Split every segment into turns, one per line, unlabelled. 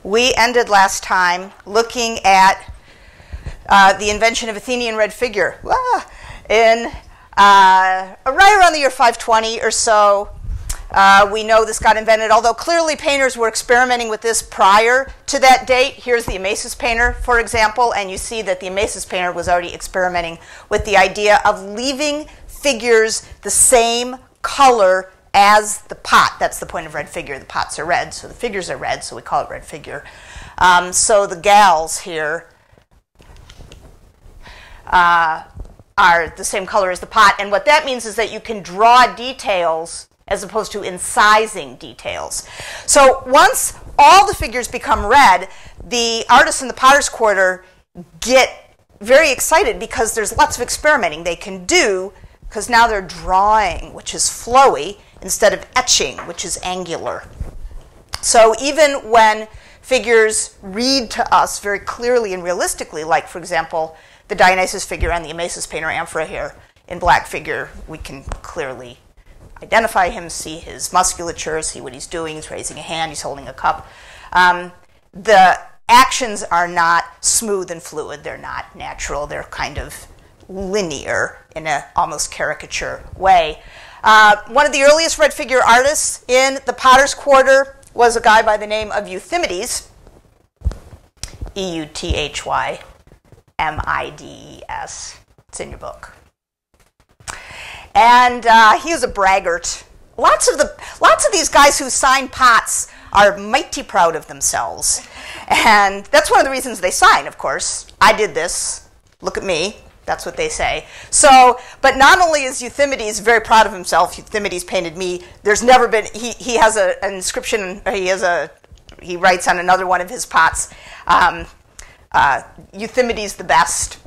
We ended last time looking at the invention of Athenian red figure in right around the year 520 or so. We know this got invented, although clearly painters were experimenting with this prior to that date. Here's the Amasis painter, for example, and you see that the Amasis painter was already experimenting with the idea of leaving figures the same color as the pot. That's the point of red figure. The pots are red, so the figures are red, so we call it red figure. So the gals here are the same color as the pot, and what that means is that you can draw details as opposed to incising details. So once all the figures become red, the artists in the potter's quarter get very excited because there's lots of experimenting they can do, because now they're drawing, which is flowy, instead of etching, which is angular. So even when figures read to us very clearly and realistically, like, for example, the Dionysus figure and the Amasis painter Amphora here in black figure, we can clearly identify him, see his musculature, see what he's doing. He's raising a hand, he's holding a cup. The actions are not smooth and fluid. They're not natural. They're kind of linear in an almost caricature way. One of the earliest red figure artists in the potter's quarter was a guy by the name of Euthymides, Euthymides. It's in your book. And he was a braggart. Lots of these guys who sign pots are mighty proud of themselves. And that's one of the reasons they sign, of course. I did this. Look at me. That's what they say. So, but not only is Euthymides very proud of himself, Euthymides painted me. There's never been, he has an inscription, he writes on another one of his pots, Euthymides the best.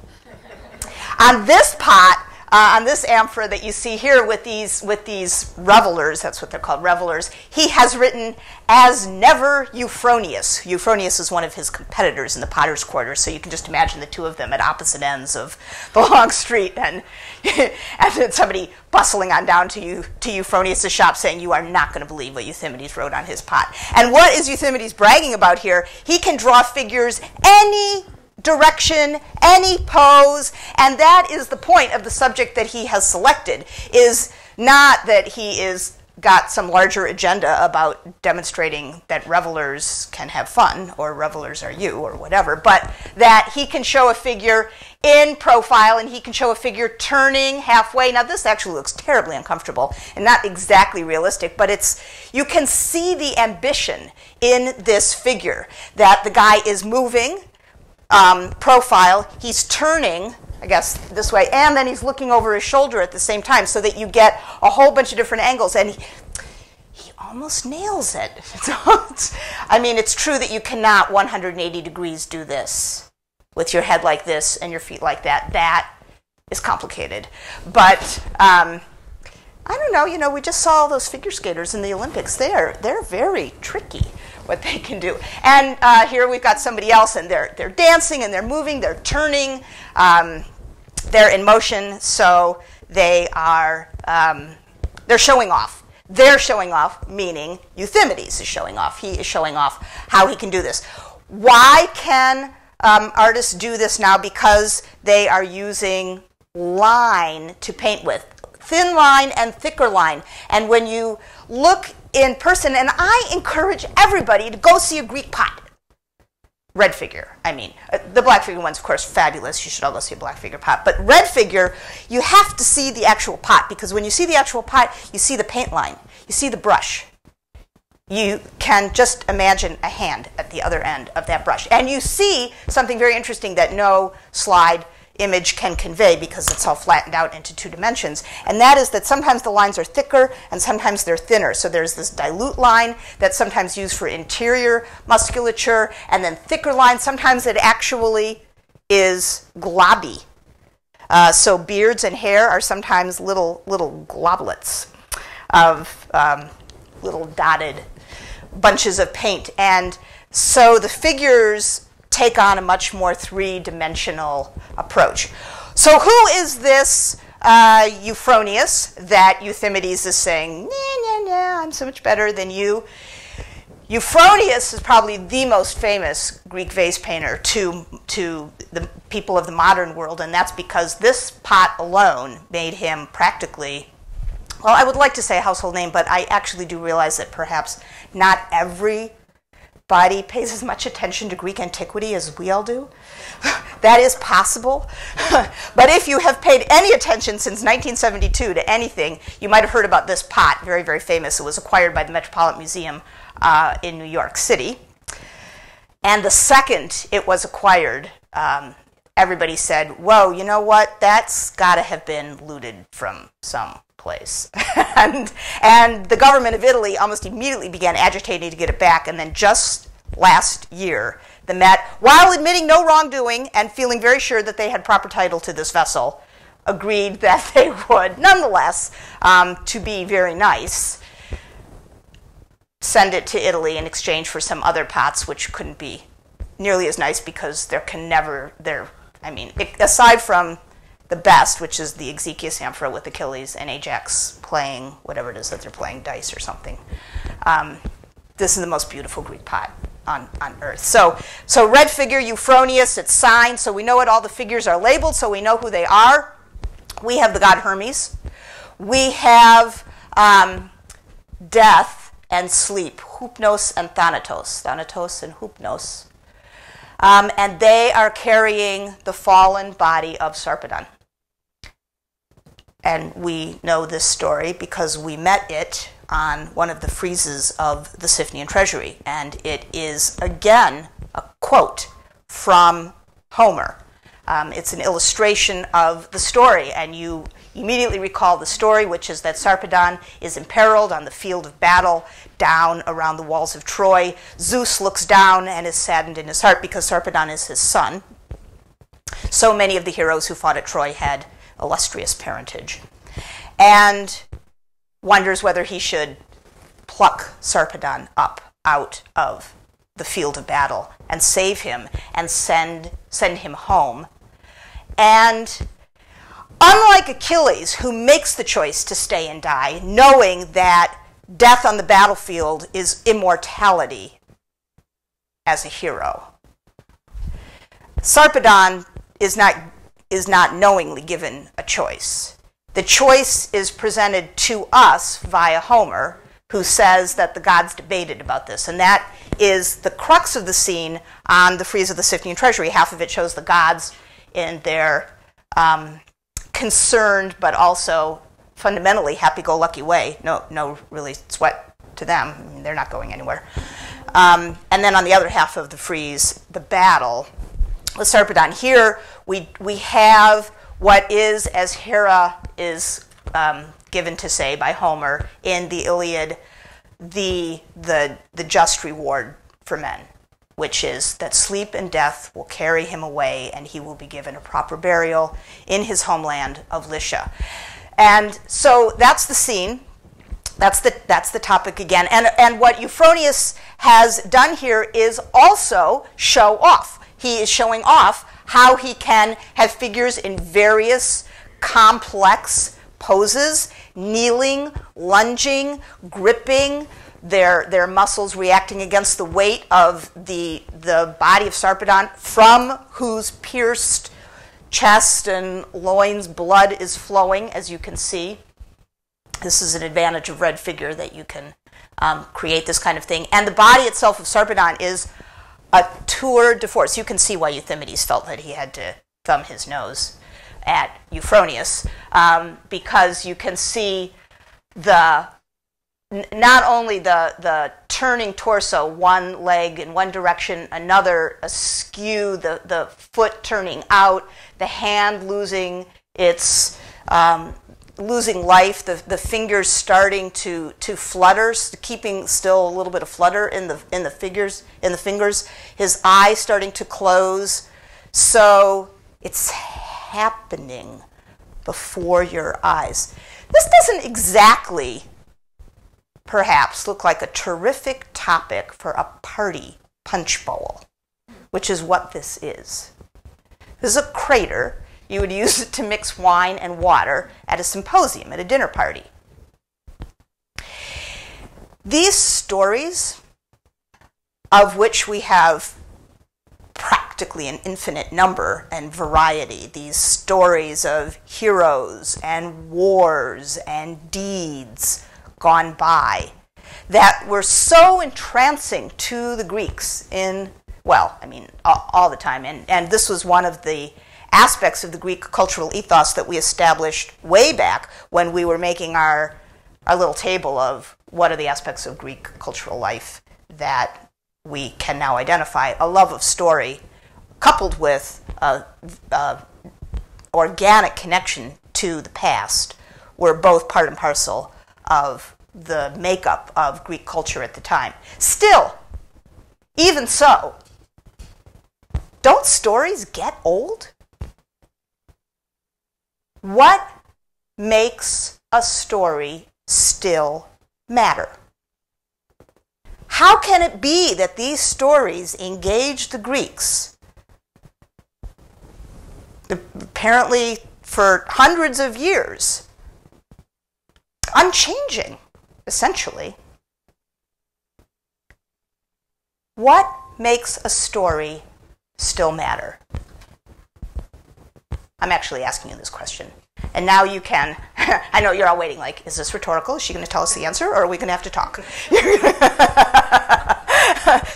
On this pot, on this amphora that you see here with these revelers, that's what they're called, revelers, he has written, "As never Euphronios." Euphronios is one of his competitors in the potter's quarter, so you can just imagine the two of them at opposite ends of the long street, and then somebody bustling on down to Euphronios' shop saying, "You are not going to believe what Euthymides wrote on his pot." And what is Euthymides bragging about here? He can draw figures any direction, any pose, and that is the point of the subject that he has selected, is not that he is got some larger agenda about demonstrating that revelers can have fun, or revelers are you, or whatever, but that he can show a figure in profile, and he can show a figure turning halfway. Now this actually looks terribly uncomfortable and not exactly realistic, but you can see the ambition in this figure, that the guy is moving, profile, he's turning, I guess, this way, and then he's looking over his shoulder at the same time, so that you get a whole bunch of different angles, and he almost nails it. I mean, it's true that you cannot 180 degrees do this with your head like this and your feet like that. That is complicated. But I don't know, we just saw all those figure skaters in the Olympics. They're very tricky, what they can do. And here we've got somebody else, and they're dancing, and they're moving, they're turning, they're in motion, so they are, they're showing off. They're showing off, meaning Euthymides is showing off. He is showing off how he can do this. Why can artists do this now? Because they are using line to paint with. Thin line and thicker line. And when you look in person, and I encourage everybody to go see a Greek pot. Red figure, I mean. The black figure one's, of course, fabulous. You should all go see a black figure pot. But red figure, you have to see the actual pot, because when you see the actual pot, you see the paint line. You see the brush. You can just imagine a hand at the other end of that brush. And you see something very interesting that no slide image can convey, because it's all flattened out into 2 dimensions, and that is that sometimes the lines are thicker and sometimes they're thinner. So there's this dilute line that's sometimes used for interior musculature, and then thicker line, sometimes it actually is globby. So beards and hair are sometimes little globlets of little dotted bunches of paint, and so the figures take on a much more 3-dimensional approach. So who is this Euphronios that Euthymides is saying, nah, I'm so much better than you? Euphronios is probably the most famous Greek vase painter to the people of the modern world, and that's because this pot alone made him practically, well, I would like to say a household name, but I actually do realize that perhaps not everybody pays as much attention to Greek antiquity as we all do. That is possible. But if you have paid any attention since 1972 to anything, you might have heard about this pot, very, very famous. It was acquired by the Metropolitan Museum in New York City. And the second it was acquired, everybody said, whoa, you know what? That's got to have been looted from some place. and the government of Italy almost immediately began agitating to get it back. And then just last year, the Met, while admitting no wrongdoing and feeling very sure that they had proper title to this vessel, agreed that they would, nonetheless, to be very nice, send it to Italy in exchange for some other pots, which couldn't be nearly as nice because aside from the best, which is the Aegina amphora with Achilles and Ajax playing whatever it is that they're playing, dice or something. This is the most beautiful Greek pot on earth. So red figure, Euphronios, it's signed, so we know it. All the figures are labeled, so we know who they are. We have the god Hermes. We have death and sleep, Hypnos and Thanatos, Thanatos and Hypnos. And they are carrying the fallen body of Sarpedon. And we know this story because we met it on one of the friezes of the Athenian treasury. And it is, again, a quote from Homer. It's an illustration of the story, and you immediately recall the story, which is that Sarpedon is imperiled on the field of battle down around the walls of Troy. Zeus looks down and is saddened in his heart because Sarpedon is his son. So many of the heroes who fought at Troy had illustrious parentage, and wonders whether he should pluck Sarpedon up out of the field of battle and save him and send him home. And unlike Achilles, who makes the choice to stay and die, knowing that death on the battlefield is immortality as a hero, Sarpedon is not knowingly given a choice. The choice is presented to us via Homer, who says that the gods debated about this. And that is the crux of the scene on the frieze of the Athenian treasury. Half of it shows the gods in their concerned but also fundamentally happy-go-lucky way. No really sweat to them. I mean, they're not going anywhere. And then on the other half of the frieze, the battle with Sarpedon. Here we have what is, as Hera is given to say by Homer in the Iliad, the just reward for men, which is that sleep and death will carry him away and he will be given a proper burial in his homeland of Lycia. And so that's the scene. That's the topic again. And what Euphronios has done here is also show off. He is showing off how he can have figures in various complex poses, kneeling, lunging, gripping, their muscles reacting against the weight of the body of Sarpedon, from whose pierced chest and loins blood is flowing, as you can see. This is an advantage of red figure, that you can create this kind of thing. And the body itself of Sarpedon is a tour de force. You can see why Euthymides felt that he had to thumb his nose at Euphronios, because you can see not only the turning torso, one leg in one direction, another askew, the foot turning out, the hand losing its losing life, the fingers starting to flutter, keeping still a little bit of flutter in the fingers, his eyes starting to close. So it's happening before your eyes. This doesn't exactly, perhaps, look like a terrific topic for a party punch bowl, which is what this is. This is a crater. You would use it to mix wine and water at a symposium, at a dinner party. These stories of which we have practically an infinite number and variety, these stories of heroes and wars and deeds gone by that were so entrancing to the Greeks in, well, I mean, all the time. And this was one of the aspects of the Greek cultural ethos that we established way back when we were making our little table of what are the aspects of Greek cultural life that we can now identify. A love of story coupled with organic connection to the past were both part and parcel of the makeup of Greek culture at the time. Still, even so, don't stories get old? What makes a story still matter? How can it be that these stories engage the Greeks, apparently for hundreds of years, unchanging, essentially? What makes a story still matter? I'm actually asking you this question. And now you can, I know you're all waiting like, is this rhetorical? Is she going to tell us the answer, or are we going to have to talk?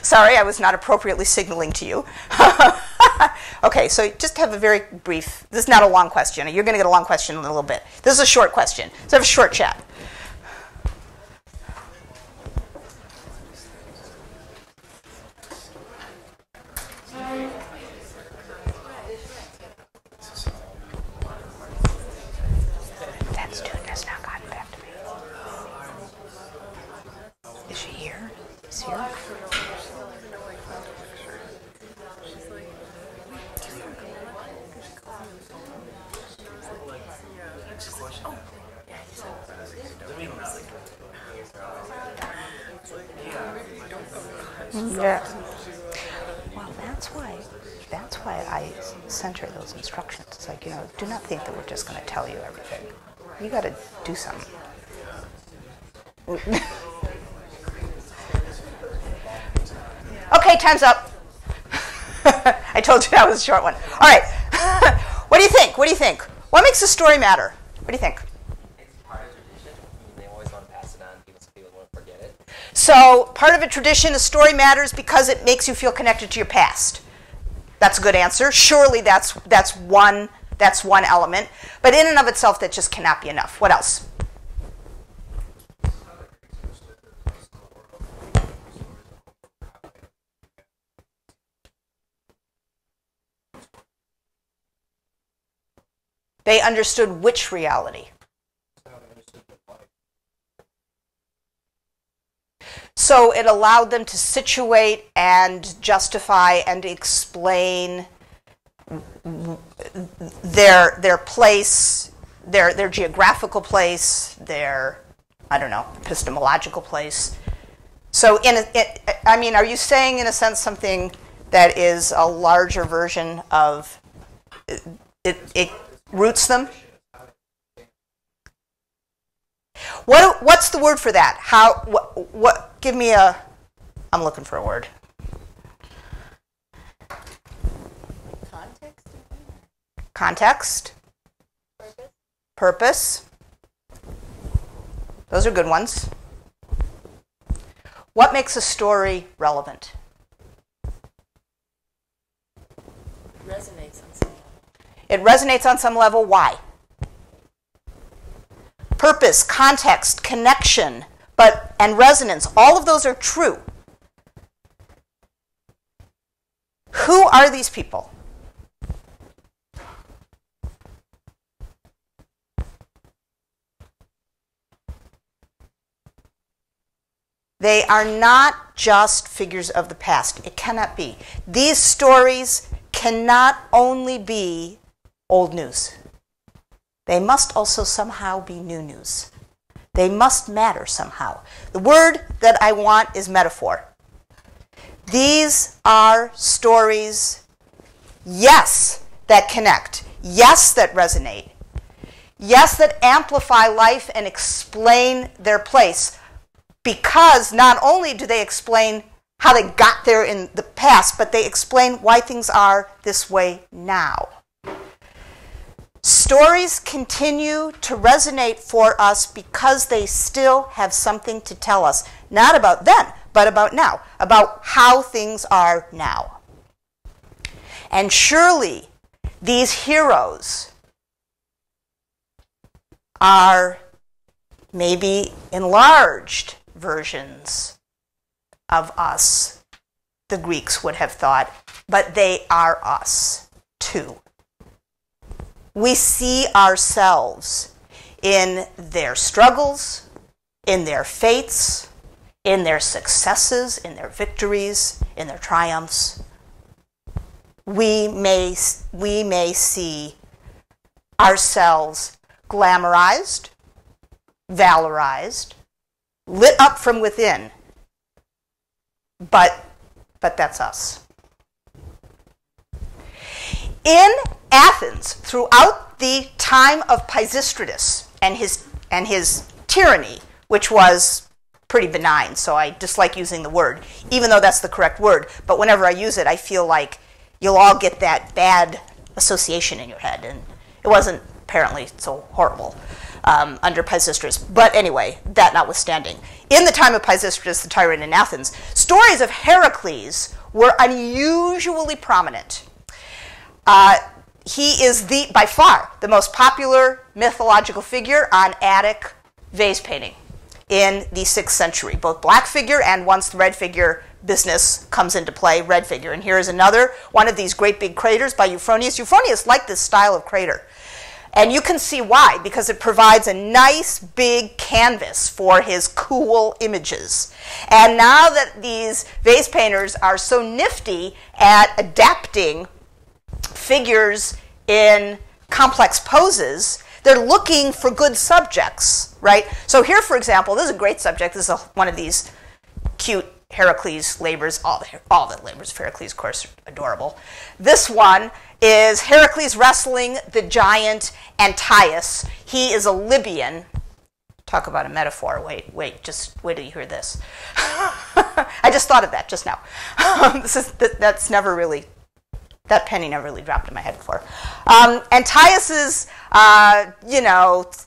Sorry, I was not appropriately signaling to you. Okay, so just have a very brief, this is not a long question. You're going to get a long question in a little bit. This is a short question. So have a short chat. That student has not gotten back to me. Is she here? Is here? Yeah. Well, that's why I sent her those instructions. It's like, you know, do not think that we're just going to tell you everything. You got to do something. Okay, time's up. I told you that was a short one. All right. What do you think? What do you think? What makes a story matter? What do you think? So part of a tradition, a story matters because it makes you feel connected to your past. That's a good answer. Surely that's one element. But in and of itself, that just cannot be enough. What else? They understood which reality? So it allowed them to situate and justify and explain their place, their geographical place, their, I don't know, epistemological place. So I mean, are you saying in a sense something that is a larger version of it roots them? What's the word for that? What give me a, I'm looking for a word. Context. Purpose. Those are good ones. What makes a story relevant?
Resonates on some level.
It resonates on some level. Why? Purpose, context, connection, and resonance, all of those are true. Who are these people? They are not just figures of the past. It cannot be. These stories cannot only be old news. They must also somehow be new news. They must matter somehow. The word that I want is metaphor. These are stories, yes, that connect, yes, that resonate, yes, that amplify life and explain their place, because not only do they explain how they got there in the past, but they explain why things are this way now. Stories continue to resonate for us because they still have something to tell us, not about then, but about now, about how things are now. And surely these heroes are maybe enlarged versions of us, the Greeks would have thought, but they are us too. We see ourselves in their struggles, in their fates, in their successes, in their victories, in their triumphs. We may see ourselves glamorized, valorized, lit up from within, but that's us. In Athens, throughout the time of Pisistratus and his tyranny, which was pretty benign, so I dislike using the word, even though that's the correct word, but whenever I use it, I feel like you'll all get that bad association in your head, and it wasn't apparently so horrible under Pisistratus. But anyway, that notwithstanding, in the time of Pisistratus, the tyrant in Athens, stories of Heracles were unusually prominent. He is by far the most popular mythological figure on Attic vase painting in the 6th century. Both black figure and once the red figure business comes into play, red figure. And here is another one of these great big craters by Euphronios. Euphronios liked this style of crater. And you can see why, because it provides a nice big canvas for his cool images. And now that these vase painters are so nifty at adapting figures in complex poses, they're looking for good subjects, right? So here, for example, this is a great subject. This is one of these cute Heracles labors. All the labors of Heracles, of course, are adorable. This one is Heracles wrestling the giant Antaeus. He is a Libyan. Talk about a metaphor. Just wait till you hear this. I just thought of that just now. That's never really, that penny never really dropped in my head before. Antaeus is,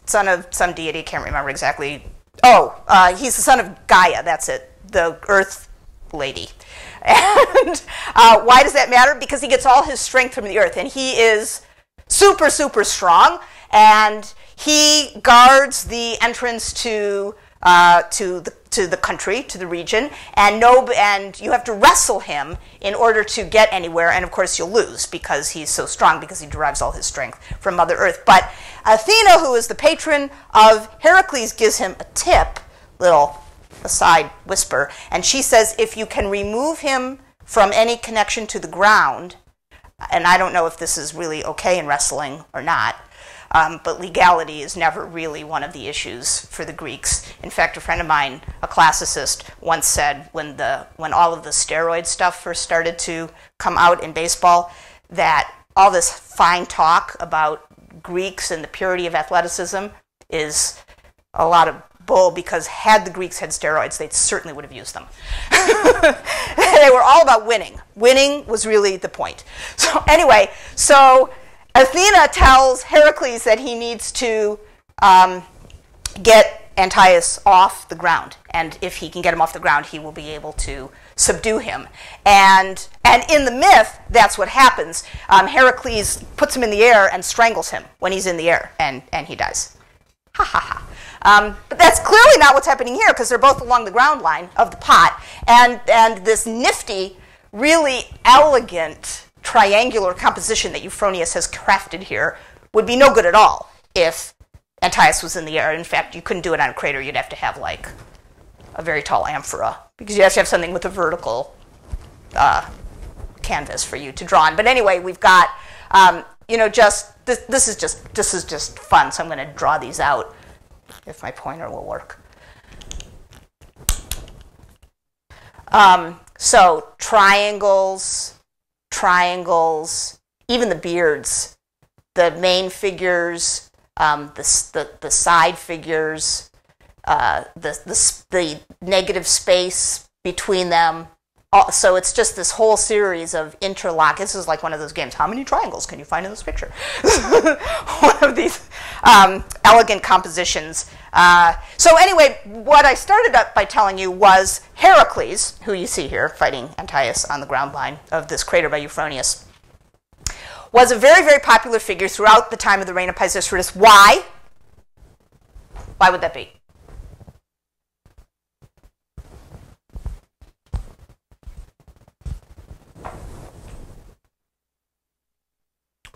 son of some deity, can't remember exactly. He's the son of Gaia, that's it, the earth lady. And why does that matter? Because he gets all his strength from the earth, and he is super, super strong, and he guards the entrance to the country, to the region, and you have to wrestle him in order to get anywhere, and of course you'll lose because he's so strong, because he derives all his strength from Mother Earth. But Athena, who is the patron of Heracles, gives him a tip, little aside whisper, and she says if you can remove him from any connection to the ground, and I don't know if this is really okay in wrestling or not, but legality is never really one of the issues for the Greeks. In fact, a friend of mine, a classicist, once said when all of the steroid stuff first started to come out in baseball, that all this fine talk about Greeks and the purity of athleticism is a lot of bull, because had the Greeks had steroids, they certainly would have used them. They were all about winning. Winning was really the point. So anyway, Athena tells Heracles that he needs to get Antaeus off the ground, and if he can get him off the ground, he will be able to subdue him. And in the myth, that's what happens. Heracles puts him in the air and strangles him when he's in the air, and he dies. Ha ha ha. But that's clearly not what's happening here, because they're both along the ground line of the pot, and this nifty, really elegant triangular composition that Euphronios has crafted here would be no good at all if Antaeus was in the air. In fact, you couldn't do it on a crater. You'd have to have like a very tall amphora, because you have to have something with a vertical canvas for you to draw on. But anyway, we've got this is just fun. So I'm going to draw these out if my pointer will work. So triangles, even the beards, the main figures, the side figures, the negative space between them, So it's just this whole series of interlock. This is like one of those games. How many triangles can you find in this picture? One of these elegant compositions. So anyway, what I started up by telling you was Heracles, who you see here fighting Antaeus on the ground line of this crater by Euphronios, was a very, very popular figure throughout the time of the reign of Pisistratus. Why? Why would that be?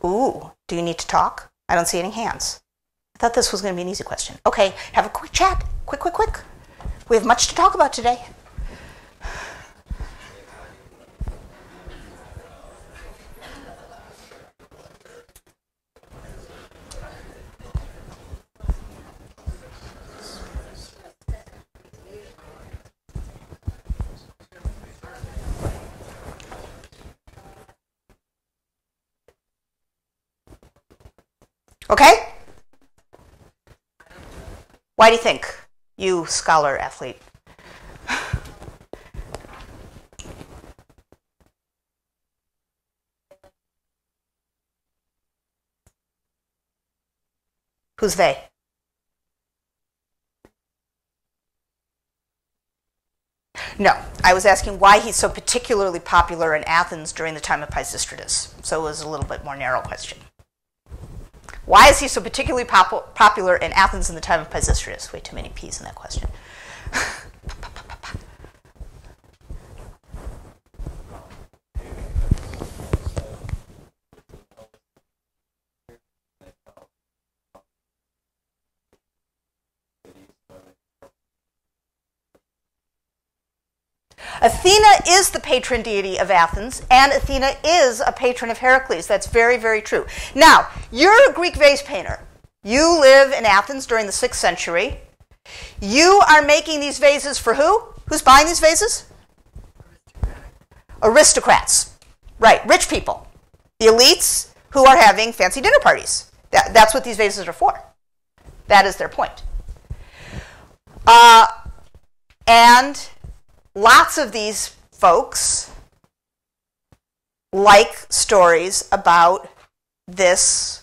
Ooh, do you need to talk? I don't see any hands. I thought this was going to be an easy question. Okay, have a quick chat. Quick, quick, quick. We have much to talk about today. Okay? Why do you think, you scholar athlete? Who's they? No, I was asking why he's so particularly popular in Athens during the time of Pisistratus. So it was a little bit more narrow question. Why is he so particularly popular in Athens in the time of Pisistratus? Way too many P's in that question. Athena is the patron deity of Athens, and Athena is a patron of Heracles. That's very, very true. Now, you're a Greek vase painter. You live in Athens during the 6th century. You are making these vases for who? Who's buying these vases? Aristocrats. Right, rich people. The elites who are having fancy dinner parties. That's what these vases are for. That is their point. And lots of these folks like stories about this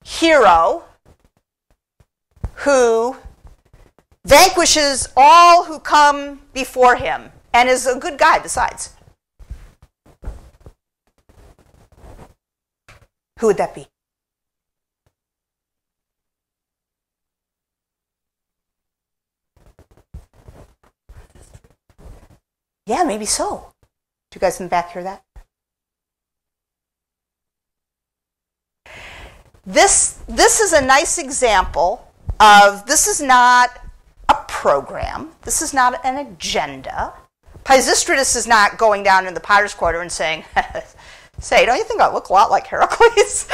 hero who vanquishes all who come before him and is a good guy besides. Who would that be? Yeah, maybe so. Do you guys in the back hear that? This is a nice example of, this is not a program. This is not an agenda. Pisistratus is not going down in the potter's quarter and saying, say, don't you think I look a lot like Heracles?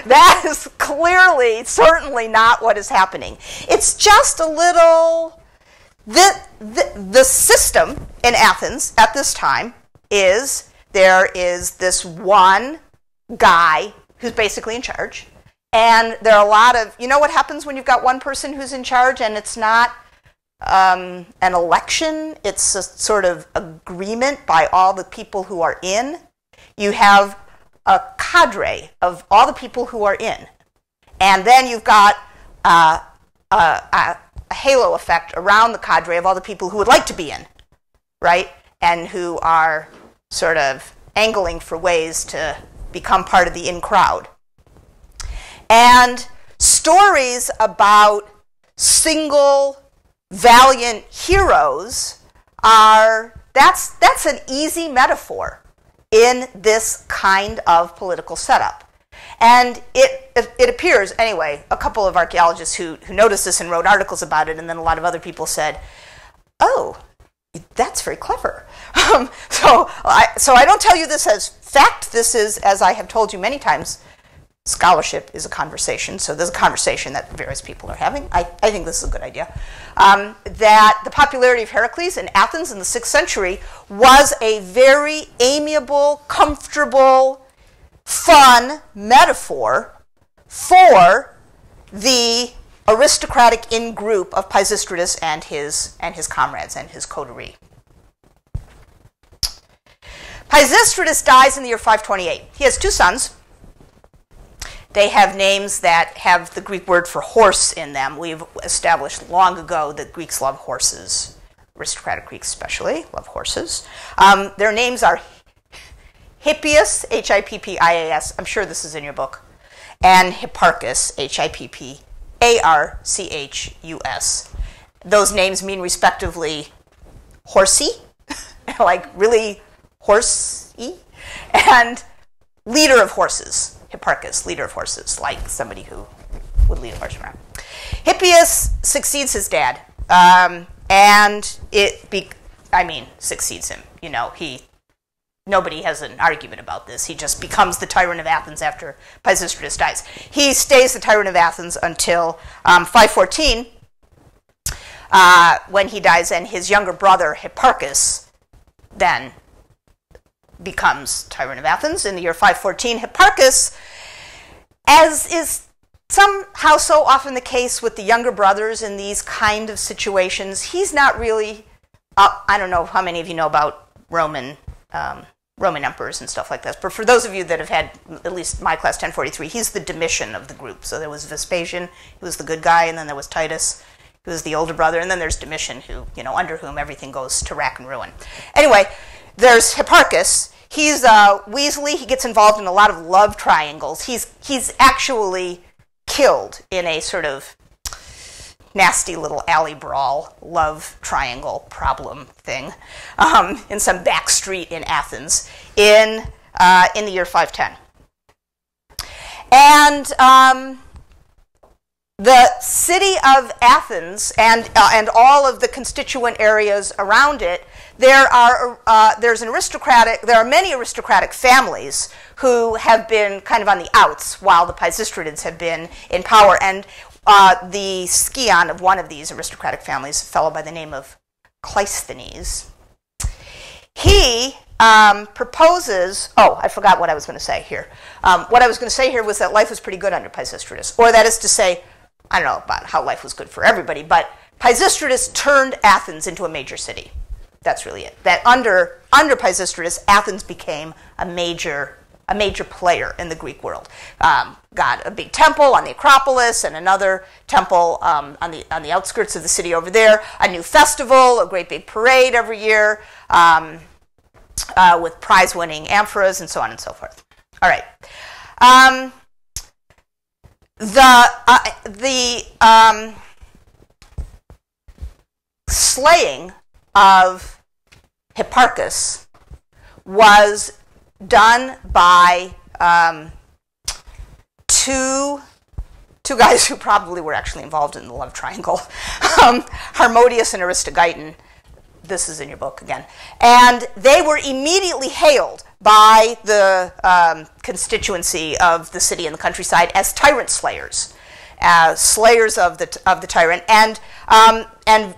That is clearly, certainly not what is happening. It's just a little... The system in Athens at this time is there is this one guy who's basically in charge. And there are a lot of, you know what happens when you've got one person who's in charge and it's not an election, it's a sort of agreement by all the people who are in. You have a cadre of all the people who are in. And then you've got a halo effect around the cadre of all the people who would like to be in, right? And who are sort of angling for ways to become part of the in crowd. And stories about single valiant heroes that's an easy metaphor in this kind of political setup. And it appears, anyway, a couple of archaeologists who noticed this and wrote articles about it, and then a lot of other people said, oh, that's very clever. So I don't tell you this as fact. This is, as I have told you many times, scholarship is a conversation. So there's a conversation that various people are having. I think this is a good idea. That the popularity of Heracles in Athens in the 6th century was a very amiable, comfortable, fun metaphor for the aristocratic in-group of Pisistratus and his comrades and his coterie. Pisistratus dies in the year 528. He has two sons. They have names that have the Greek word for horse in them. We've established long ago that Greeks love horses. Aristocratic Greeks especially love horses. Their names are Hippias, Hippias, I'm sure this is in your book, and Hipparchus, Hipparchus. Those names mean respectively horsey, like really horsey, and leader of horses. Hipparchus, leader of horses, like somebody who would lead a horse around. Hippias succeeds his dad, and succeeds him. You know, nobody has an argument about this. He just becomes the tyrant of Athens after Pisistratus dies. He stays the tyrant of Athens until 514, when he dies, and his younger brother Hipparchus then becomes tyrant of Athens in the year 514. Hipparchus, as is somehow so often the case with the younger brothers in these kind of situations, he's not really, I don't know how many of you know about Roman emperors and stuff like this, but for those of you that have had at least my class 1043, he's the Domitian of the group. So there was Vespasian, he was the good guy, and then there was Titus, who was the older brother, and then there's Domitian, who, under whom everything goes to rack and ruin. Anyway, there's Hipparchus. He's Weasley. He gets involved in a lot of love triangles. He's actually killed in a sort of nasty little alley brawl, love triangle problem thing, in some back street in Athens in the year 510. And the city of Athens and all of the constituent areas around it, there are many aristocratic families who have been kind of on the outs while the Pisistratids have been in power. And the scion of one of these aristocratic families, a fellow by the name of Cleisthenes, he proposes, I forgot what I was going to say here. What I was going to say here was that life was pretty good under Pisistratus, or that is to say, I don't know about how life was good for everybody, but Pisistratus turned Athens into a major city. That's really it. That under Pisistratus, Athens became a major player in the Greek world. Got a big temple on the Acropolis and another temple on the outskirts of the city over there. A new festival, a great big parade every year with prize-winning amphoras and so on and so forth. All right. The slaying of Hipparchus was done by two guys who probably were actually involved in the love triangle, Harmodius and Aristogeiton. This is in your book again. And they were immediately hailed by the constituency of the city and the countryside as tyrant slayers, slayers of the tyrant. And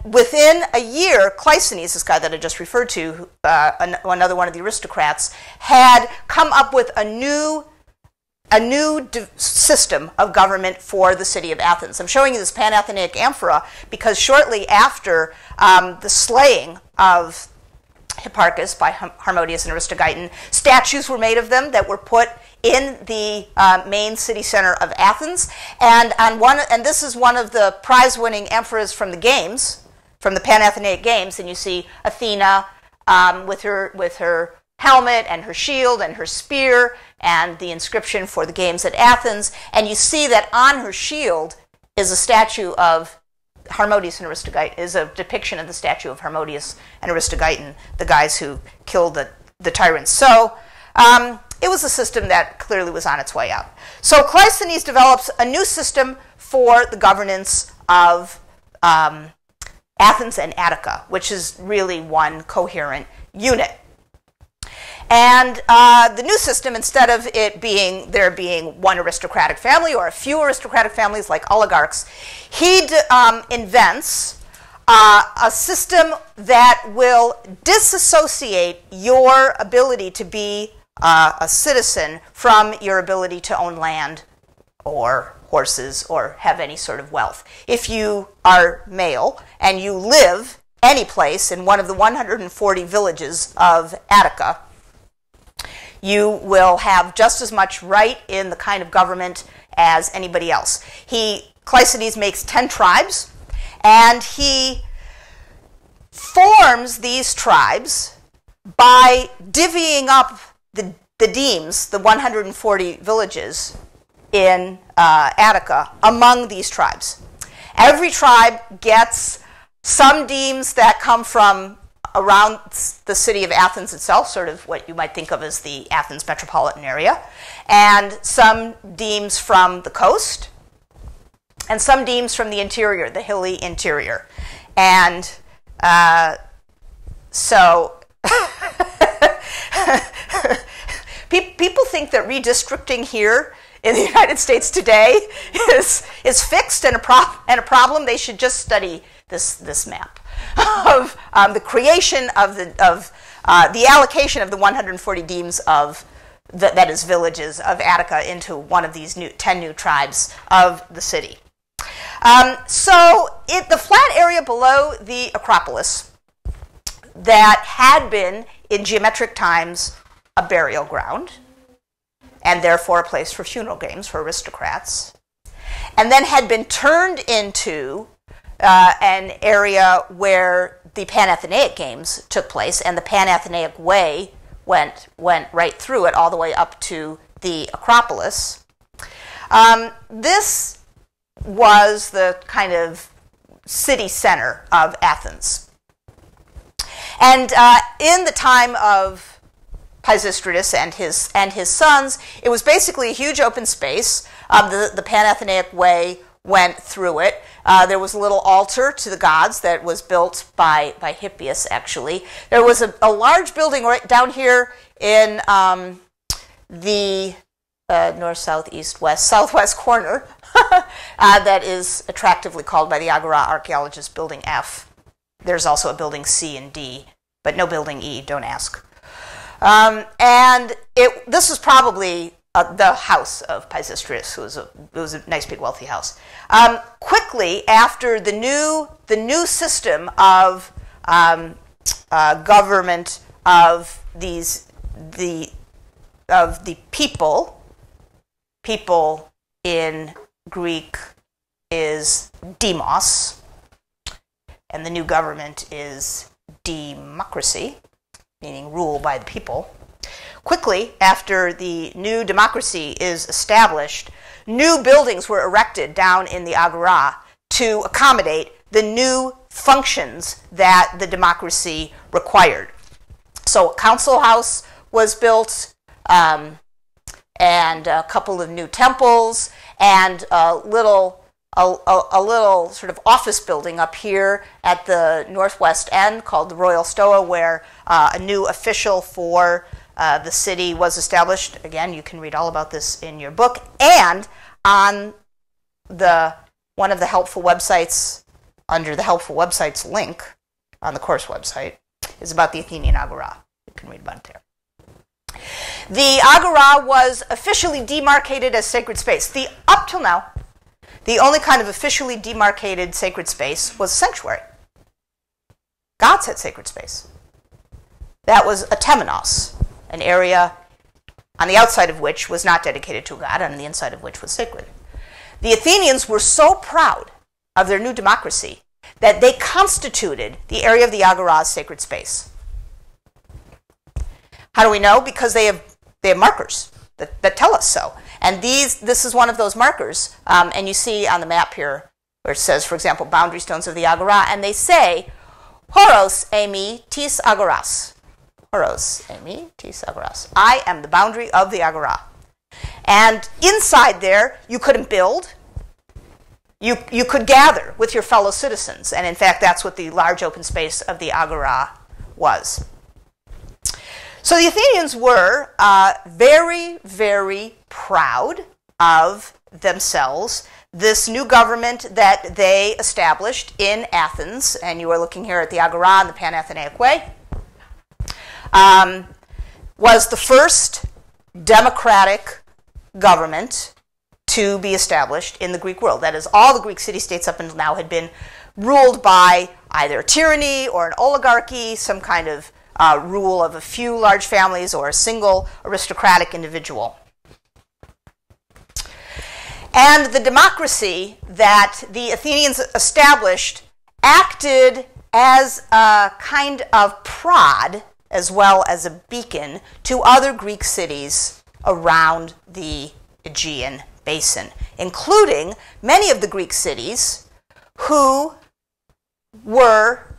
within a year, Cleisthenes, this guy that I just referred to, another one of the aristocrats, had come up with a new system of government for the city of Athens. I'm showing you this Panathenaic amphora because shortly after the slaying of Hipparchus by Harmodius and Aristogeiton, statues were made of them that were put in the main city center of Athens. And this is one of the prize-winning amphoras from the games, from the Panathenaic Games. And you see Athena with her helmet and her shield and her spear and the inscription for the games at Athens. And you see that on her shield is a statue of Harmodius and Aristogeiton, is a depiction of the statue of Harmodius and Aristogeiton, the guys who killed the tyrants. So it was a system that clearly was on its way out. So Cleisthenes develops a new system for the governance of Athens and Attica, which is really one coherent unit. And the new system, instead of there being one aristocratic family or a few aristocratic families like oligarchs, he invents a system that will disassociate your ability to be a citizen from your ability to own land or horses or have any sort of wealth. If you are male and you live any place in one of the 140 villages of Attica, you will have just as much right in the kind of government as anybody else. Cleisthenes makes 10 tribes, and he forms these tribes by divvying up the demes, the 140 villages in Attica, among these tribes. Every tribe gets some demes that come from around the city of Athens itself, sort of what you might think of as the Athens metropolitan area, and some demes from the coast, and some demes from the interior, the hilly interior. And so people think that redistricting here in the United States today is fixed and a problem. They should just study this map of the creation of the allocation of the 140 demes of that is villages of Attica into one of these 10 new tribes of the city. So the flat area below the Acropolis that had been in geometric times a burial ground, and therefore a place for funeral games for aristocrats, and then had been turned into an area where the Panathenaic Games took place, and the Panathenaic Way went right through it all the way up to the Acropolis. This was the kind of city center of Athens. And in the time of Pisistratus and his sons, it was basically a huge open space. The Panathenaic Way went through it. There was a little altar to the gods that was built by Hippias, actually. There was a large building right down here in the north, south, east, west, southwest corner that is attractively called by the Agora archaeologists Building F. There's also a Building C and D, but no Building E, don't ask. And this was probably the house of Pisistratus. It was a nice, big, wealthy house. Quickly after the new system of government of the people in Greek is demos, and the new government is democracy, meaning rule by the people. Quickly after the new democracy is established, new buildings were erected down in the Agora to accommodate the new functions that the democracy required. So a council house was built, and a couple of new temples, and a little sort of office building up here at the northwest end called the Royal Stoa, where a new official for the city was established. Again, you can read all about this in your book. And on one of the helpful websites, under the helpful websites link on the course website, is about the Athenian Agora. You can read about it there. The Agora was officially demarcated as sacred space. Up till now, the only kind of officially demarcated sacred space was sanctuary. Gods had sacred space. That was a temenos, an area on the outside of which was not dedicated to a god, and on the inside of which was sacred. The Athenians were so proud of their new democracy that they constituted the area of the Agora as sacred space. How do we know? Because they have markers that tell us so. And this is one of those markers. And you see on the map here where it says, for example, boundary stones of the Agora, and they say, Horos emi tis agoras. Horos emi tis agoras. I am the boundary of the Agora. And inside there, you couldn't build. You could gather with your fellow citizens. And in fact, that's what the large open space of the Agora was. So the Athenians were very, very proud of themselves. This new government that they established in Athens, and you are looking here at the Agora and the Panathenaic Way, was the first democratic government to be established in the Greek world. That is, all the Greek city-states up until now had been ruled by either tyranny or an oligarchy, some kind of rule of a few large families or a single aristocratic individual. And the democracy that the Athenians established acted as a kind of prod as well as a beacon to other Greek cities around the Aegean basin, including many of the Greek cities who were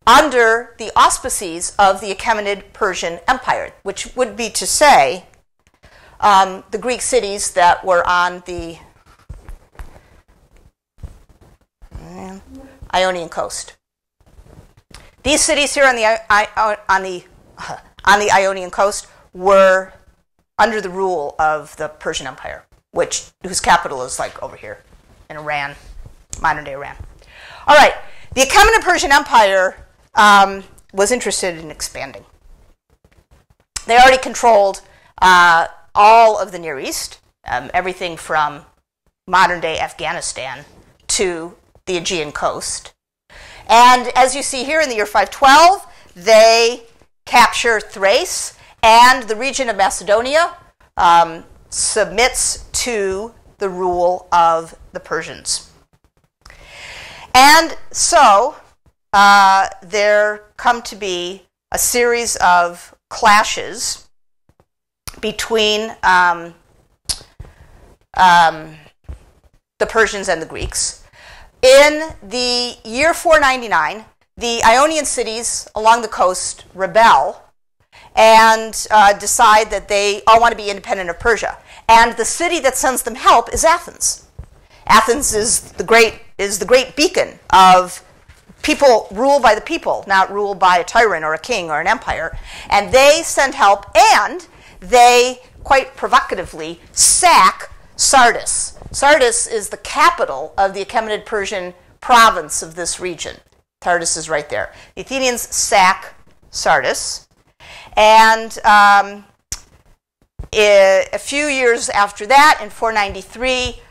under the auspices of the Achaemenid Persian Empire, which would be to say the Greek cities that were on the Ionian coast. These cities here on the Ionian coast were under the rule of the Persian Empire, whose capital is like over here in Iran, modern-day Iran. All right, the Achaemenid Persian Empire was interested in expanding. They already controlled all of the Near East, everything from modern-day Afghanistan to the Aegean coast. And as you see here in the year 512, they capture Thrace, and the region of Macedonia submits to the rule of the Persians. And so there come to be a series of clashes between the Persians and the Greeks. In the year 499, the Ionian cities along the coast rebel and decide that they all want to be independent of Persia. And the city that sends them help is Athens. Athens is the great beacon of people ruled by the people, not ruled by a tyrant or a king or an empire. And they send help, and they quite provocatively sack Sardis. Sardis is the capital of the Achaemenid Persian province of this region. Sardis is right there. The Athenians sack Sardis, and a few years after that, in 493,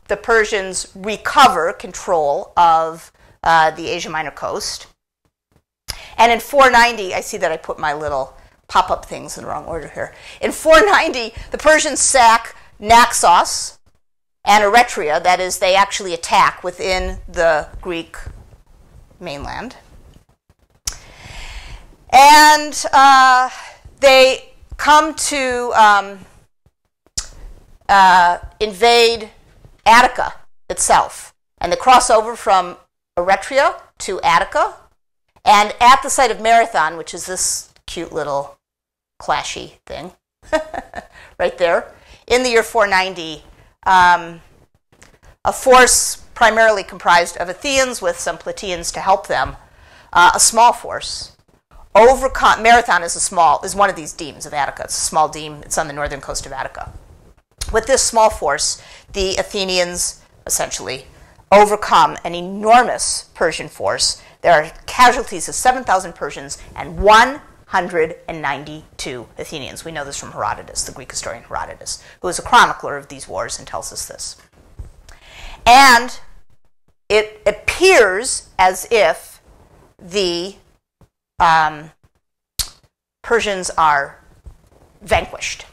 the Persians recover control of the Asia Minor coast. And in 490, I see that I put my little pop-up things in the wrong order here. In 490, the Persians sack Naxos and Eretria, that is, they actually attack within the Greek mainland. And they come to invade Attica itself. And they cross over from Eretria to Attica. And at the site of Marathon, which is this cute little clashy thing right there, in the year 490, a force primarily comprised of Athenians with some Plataeans to help them, a small force, Marathon is one of these demes of Attica. It's a small deme. It's on the northern coast of Attica. With this small force, the Athenians essentially overcome an enormous Persian force. There are casualties of 7,000 Persians and 192 Athenians. We know this from Herodotus, the Greek historian Herodotus, who is a chronicler of these wars and tells us this. And it appears as if the Persians are vanquished.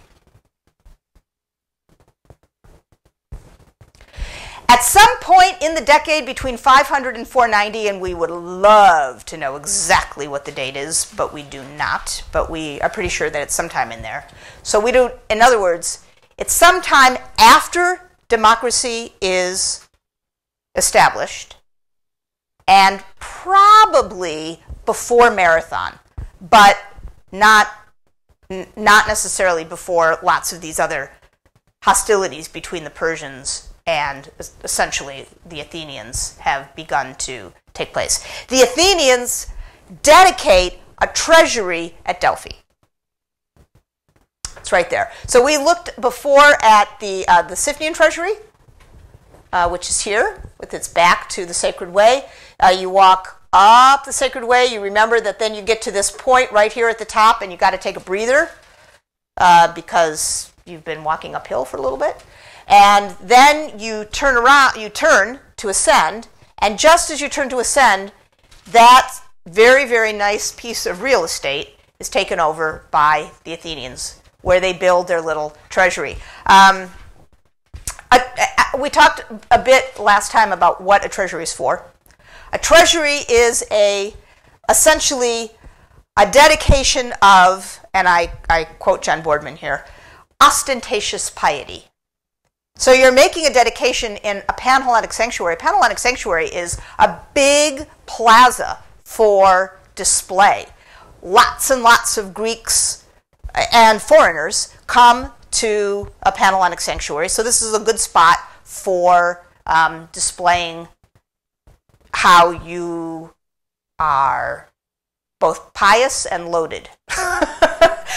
At some point in the decade between 500 and 490, and we would love to know exactly what the date is, but we do not, but we are pretty sure that it's sometime in there. So we do, in other words, it's sometime after democracy is established and probably before Marathon, but not necessarily before lots of these other hostilities between the Persians and essentially the Athenians have begun to take place. The Athenians dedicate a treasury at Delphi. It's right there. So we looked before at the Siphaean treasury, which is here with its back to the Sacred Way. You walk up the Sacred Way. You remember that then you get to this point right here at the top, and you got to take a breather because you've been walking uphill for a little bit. And then you turn around, you turn to ascend, and just as you turn to ascend, that very, very nice piece of real estate is taken over by the Athenians, where they build their little treasury. We talked a bit last time about what a treasury is for. A treasury is essentially a dedication of, and I quote John Boardman here, ostentatious piety. So you're making a dedication in a Panhellenic sanctuary. A Panhellenic sanctuary is a big plaza for display. Lots and lots of Greeks and foreigners come to a Panhellenic sanctuary. So this is a good spot for displaying how you are both pious and loaded.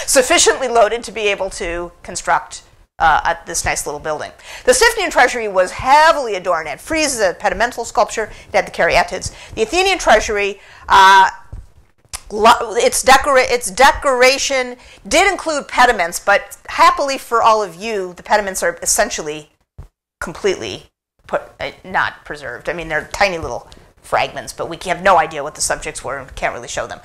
Sufficiently loaded to be able to construct this nice little building. The Siphnian treasury was heavily adorned. It had friezes, it had pedimental sculpture, it had the caryatids. The Athenian treasury, its decoration did include pediments, but happily for all of you, the pediments are essentially completely not preserved. I mean, they're tiny little fragments, but we have no idea what the subjects were and can't really show them.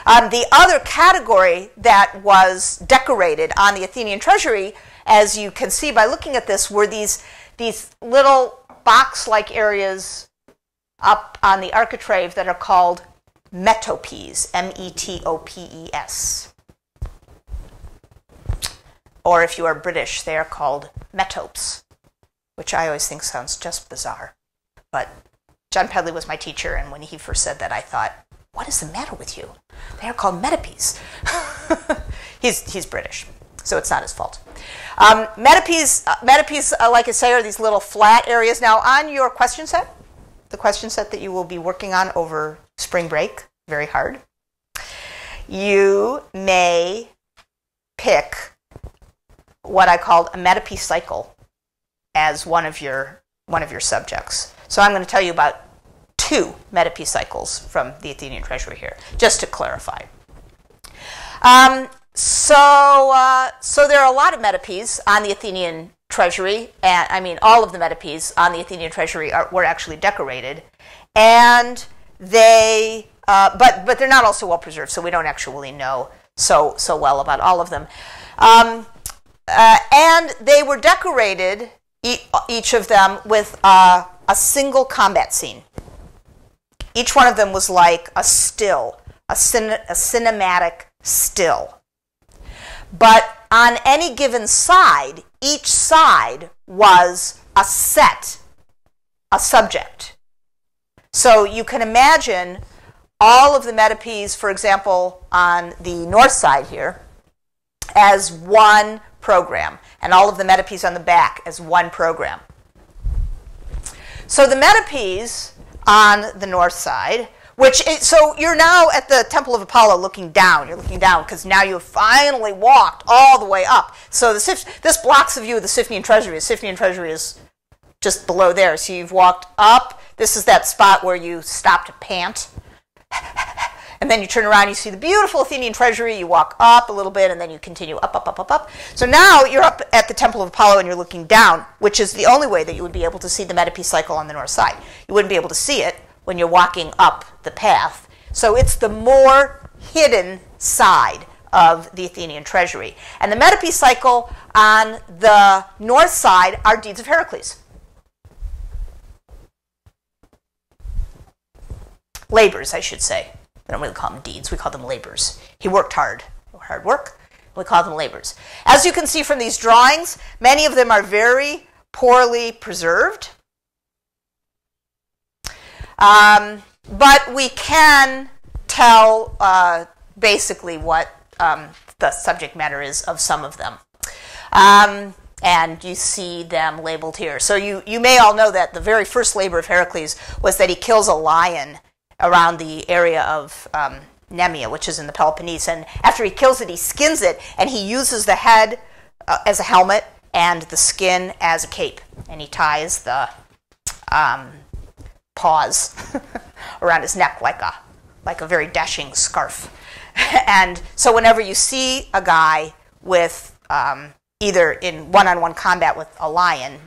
The other category that was decorated on the Athenian treasury, as you can see by looking at this, were these little box-like areas up on the architrave that are called metopes, M-E-T-O-P-E-S. Or if you are British, they are called metopes, which I always think sounds just bizarre. But John Pedley was my teacher, and when he first said that, I thought, what is the matter with you? They are called metopes. He's British, so it's not his fault. Metopes, like I say, are these little flat areas. Now, on your question set, the question set that you will be working on over spring break, very hard, you may pick what I called a metope cycle as one of your subjects. So I'm going to tell you about 2 metope cycles from the Athenian treasury here, just to clarify. So there are a lot of metopes on the Athenian treasury, and I mean all of the metopes on the Athenian treasury were actually decorated, and they but they're not also well preserved, so we don't actually know so well about all of them. And they were decorated, each of them, with a single combat scene. Each one of them was like a still, a cinematic still. But on any given side, each side was a subject. So you can imagine all of the metopes, for example, on the north side here, as one program, and all of the metopes on the back as one program. So the metopes on the north side, so you're now at the Temple of Apollo looking down. You're looking down because now you've finally walked all the way up. So this blocks the view of the Siphnian treasury. The Siphnian treasury is just below there. So you've walked up. This is that spot where you stop to pant. And then you turn around, you see the beautiful Athenian treasury, you walk up a little bit, and then you continue up, up, up, up, up. So now you're up at the Temple of Apollo and you're looking down, which is the only way that you would be able to see the metope cycle on the north side. You wouldn't be able to see it when you're walking up the path. So it's the more hidden side of the Athenian treasury. And the metope cycle on the north side are deeds of Heracles. Labors, I should say. We don't really call them deeds, we call them labors. He worked hard. Hard work, we call them labors. As you can see from these drawings, many of them are very poorly preserved. But we can tell basically what the subject matter is of some of them. And you see them labeled here. So you may all know that the very first labor of Heracles was that he kills a lion around the area of Nemea, which is in the Peloponnese. And after he kills it, he skins it, and he uses the head as a helmet and the skin as a cape. And he ties the paws around his neck like a very dashing scarf. And so whenever you see a guy with either in one-on-one combat with a lion,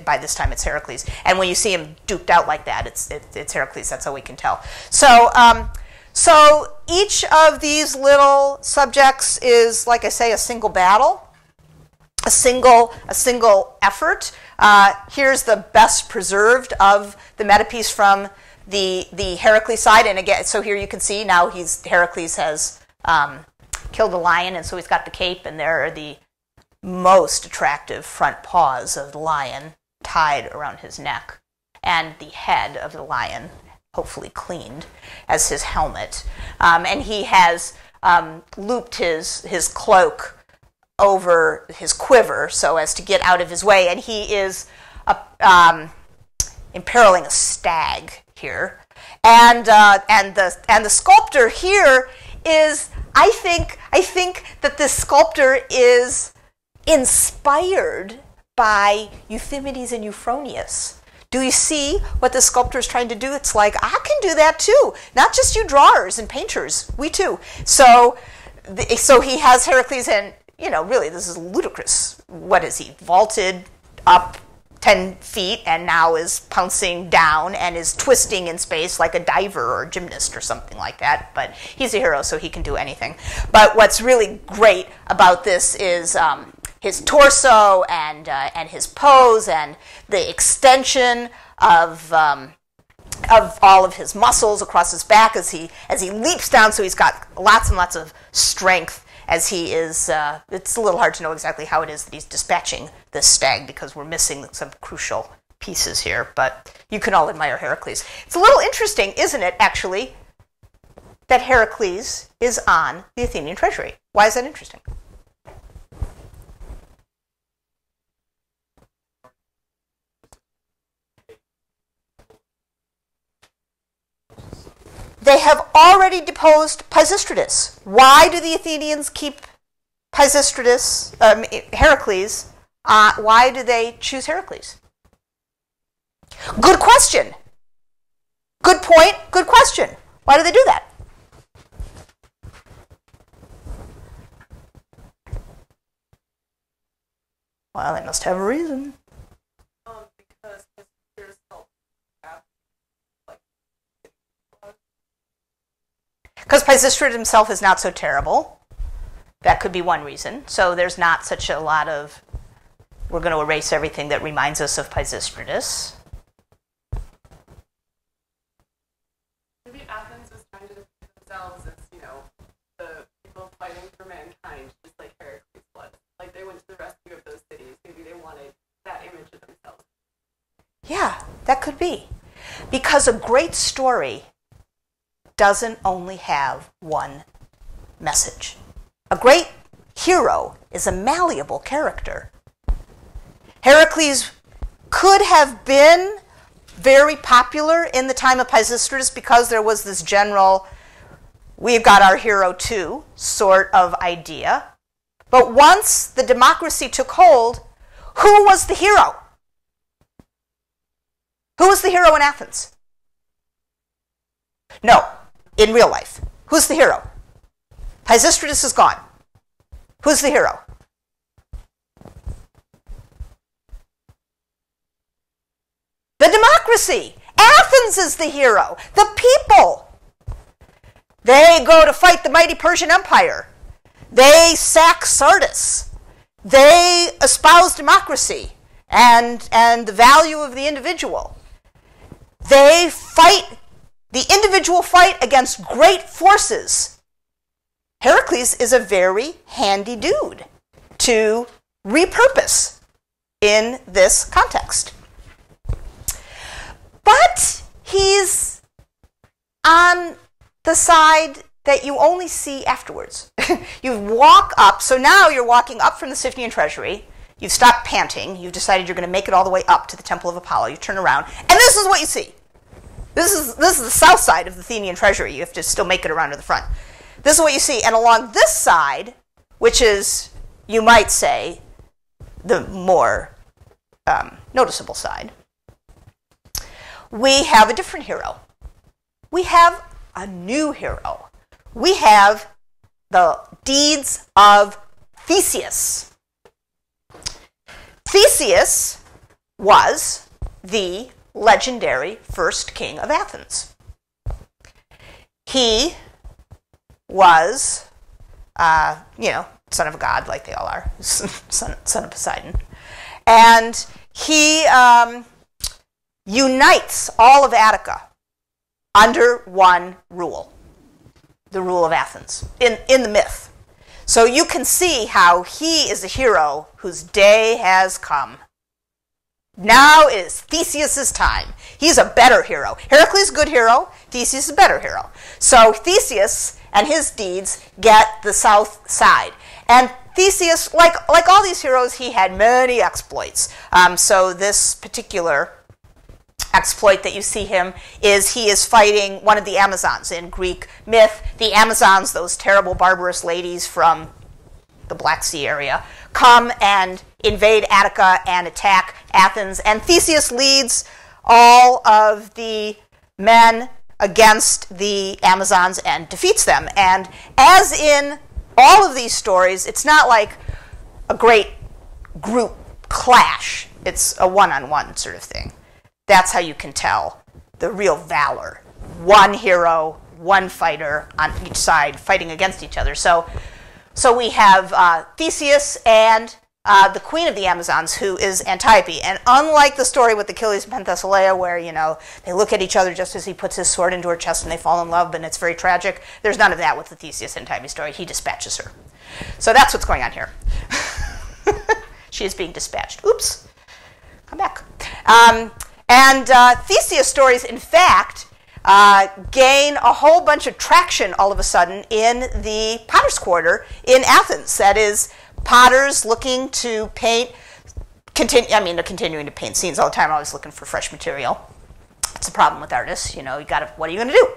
by this time it's Heracles, and when you see him duped out like that, it's Heracles. That's how we can tell. So So each of these little subjects is, like I say, a single battle, a single effort. Here's the best preserved of the metapiece from the Heracles side. And again, so here you can see now Heracles has killed a lion, and so he's got the cape, and there are the most attractive front paws of the lion tied around his neck, and the head of the lion, hopefully cleaned, as his helmet. And he has looped his cloak over his quiver so as to get out of his way, and he is imperiling a stag here. And the sculptor here is, I think that this sculptor is inspired by Euthymides and Euphronios. Do you see what the sculptor is trying to do? It's like, I can do that too. Not just you drawers and painters, we too. So he has Heracles, and really this is ludicrous. What is he? Vaulted up 10 feet and now is pouncing down and is twisting in space like a diver or a gymnast or something like that. But he's a hero, so he can do anything. But what's really great about this is his torso and his pose and the extension of all of his muscles across his back as he leaps down. So he's got lots and lots of strength as he is. It's a little hard to know exactly how it is that he's dispatching this stag because we're missing some crucial pieces here. But you can all admire Heracles. It's a little interesting, isn't it, actually, that Heracles is on the Athenian treasury. Why is that interesting? They have already deposed Pisistratus. Why do the Athenians keep Heracles? Why do they choose Heracles? Good question. Good point. Good question. Why do they do that? Well, they must have a reason. Because Pisistratus himself is not so terrible. That could be one reason. So there's not such a lot of, we're going to erase everything that reminds us of Pisistratus.
Maybe Athens is trying to defend themselves as, the people fighting for mankind, just like Heracles was. Like they went to the rescue of those cities. Maybe they wanted that image of themselves.
Yeah, that could be. Because a great story doesn't only have one message. A great hero is a malleable character. Heracles could have been very popular in the time of Pisistratus because there was this general, we've got our hero too, sort of idea. But once the democracy took hold, who was the hero? Who was the hero in Athens? No. In real life, who's the hero? Pisistratus is gone. Who's the hero? The democracy. Athens is the hero. The people. They go to fight the mighty Persian Empire. They sack Sardis. They espouse democracy and the value of the individual. They fight the individual fight against great forces. Heracles is a very handy dude to repurpose in this context. But he's on the side that you only see afterwards. You walk up, so now you're walking up from the Siphaean treasury. You've stopped panting. You've decided you're going to make it all the way up to the Temple of Apollo. You turn around, and this is what you see. This is the south side of the Athenian treasury. You have to still make it around to the front. This is what you see. And along this side, which is, you might say, the more noticeable side, we have a different hero. We have a new hero. We have the deeds of Theseus. Theseus was the legendary first king of Athens. he was, son of a god, like they all are, son of Poseidon. And he unites all of Attica under one rule, the rule of Athens, in the myth. So you can see how he is a hero whose day has come. Now is Theseus' time. He's a better hero. Heracles is a good hero. Theseus is a better hero. So Theseus and his deeds get the south side. And Theseus, like all these heroes, he had many exploits. So this particular exploit that you see him is he is fighting one of the Amazons in Greek myth. The Amazons, those terrible barbarous ladies from the Black Sea area, come and invade Attica and attack Athens. And Theseus leads all of the men against the Amazons and defeats them. And as in all of these stories, it's not like a great group clash. It's a one-on-one sort of thing. That's how you can tell the real valor. One hero, one fighter on each side fighting against each other. So we have Theseus and the queen of the Amazons, who is Antiope. And unlike the story with Achilles and Penthesilea, where, they look at each other just as he puts his sword into her chest and they fall in love, and it's very tragic, there's none of that with the Theseus and Antiope story. He dispatches her. So that's what's going on here. She is being dispatched. Oops. Come back. And Theseus stories, in fact, gain a whole bunch of traction all of a sudden in the potter's quarter in Athens. That is, potters looking to paint, they're continuing to paint scenes all the time, always looking for fresh material. It's a problem with artists, what are you going to do?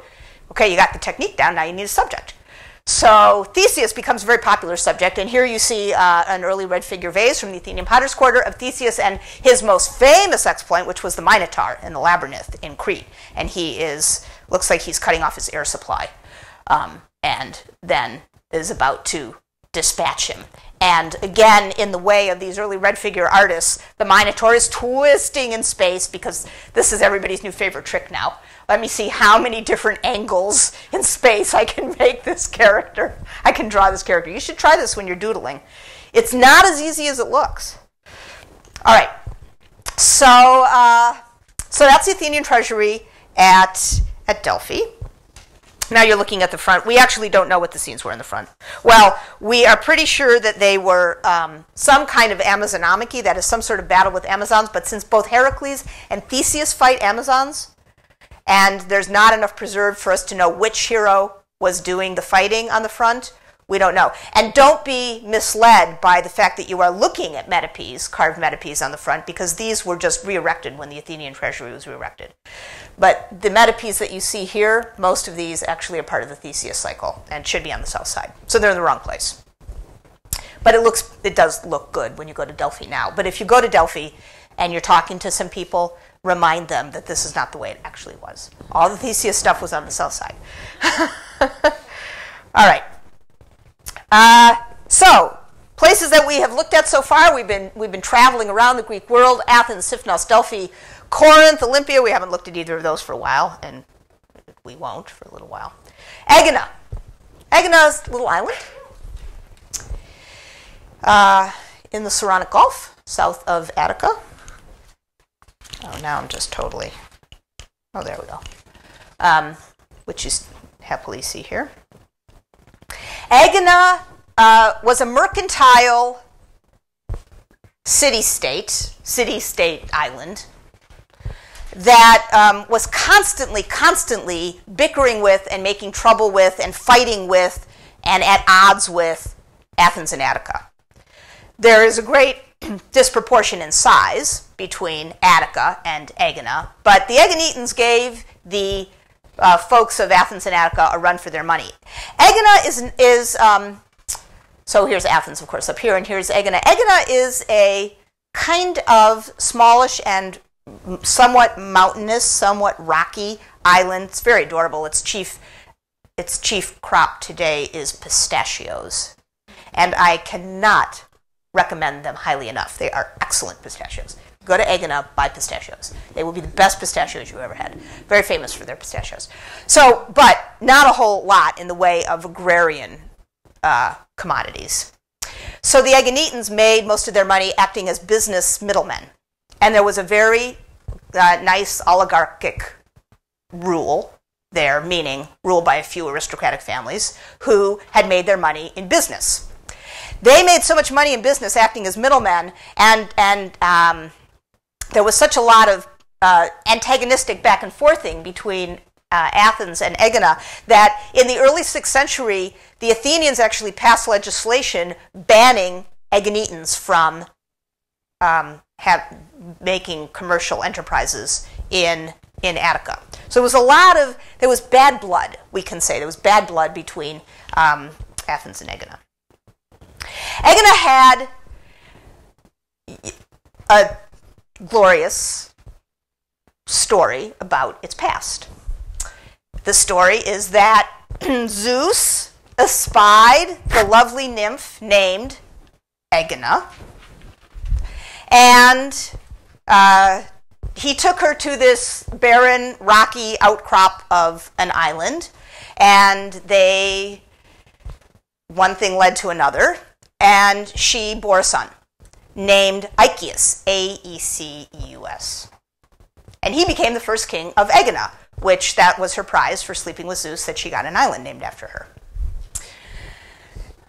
Okay, you got the technique down, now you need a subject. So Theseus becomes a very popular subject, and here you see an early red figure vase from the Athenian potter's quarter of Theseus and his most famous exploit, which was the Minotaur in the labyrinth in Crete. And looks like he's cutting off his air supply, and then is about to dispatch him. And again, in the way of these early red figure artists, the Minotaur is twisting in space, because this is everybody's new favorite trick now. Let me see how many different angles in space I can make this character. I can draw this character. You should try this when you're doodling. It's not as easy as it looks. All right. So that's the Athenian treasury at Delphi. Now you're looking at the front. We actually don't know what the scenes were in the front. Well, we are pretty sure that they were some kind of Amazonomichy, that is some sort of battle with Amazons, but since both Heracles and Theseus fight Amazons, and there's not enough preserved for us to know which hero was doing the fighting on the front, we don't know. And don't be misled by the fact that you are looking at metopes, carved metopes on the front, because these were just re-erected when the Athenian treasury was re-erected. But the metopes that you see here, most of these actually are part of the Theseus cycle and should be on the south side. So they're in the wrong place. But it does look good when you go to Delphi now. But if you go to Delphi and you're talking to some people, remind them that this is not the way it actually was. All the Theseus stuff was on the south side. All right. So places that we have looked at so far, we've been traveling around the Greek world: Athens, Sipnos, Delphi, Corinth, Olympia. We haven't looked at either of those for a while, and we won't for a little while. Aegina. Aegina is a little island in the Saronic Gulf, south of Attica. Oh, now I'm just totally... Oh, there we go. Which you happily see here. Aegina was a mercantile city-state island that was constantly bickering with and making trouble with and fighting with and at odds with Athens and Attica. There is a great disproportion in size between Attica and Aegina, but the Aeginetans gave the folks of Athens and Attica a run for their money. Aegina is so here's Athens, of course, up here, and here's Aegina. Aegina is a kind of smallish and somewhat mountainous, somewhat rocky island. It's very adorable. Its chief crop today is pistachios, and I cannot recommend them highly enough. They are excellent pistachios. Go to Aegina, buy pistachios. They will be the best pistachios you ever had. Very famous for their pistachios. So, but not a whole lot in the way of agrarian commodities. So the Aeginetans made most of their money acting as business middlemen. And there was a very nice oligarchic rule there, meaning ruled by a few aristocratic families who had made their money in business. They made so much money in business acting as middlemen, and there was such a lot of antagonistic back and forthing between Athens and Aegina that in the early 6th century, the Athenians actually passed legislation banning Aeginetans from making commercial enterprises in Attica. So there was bad blood, we can say. There was bad blood between Athens and Aegina. Aegina had a glorious story about its past. The story is that Zeus espied the lovely nymph named Aegina, and he took her to this barren, rocky outcrop of an island, and one thing led to another, and she bore a son named Aegeus, Aeceus. And he became the first king of Aegina, which that was her prize for sleeping with Zeus, that she got an island named after her.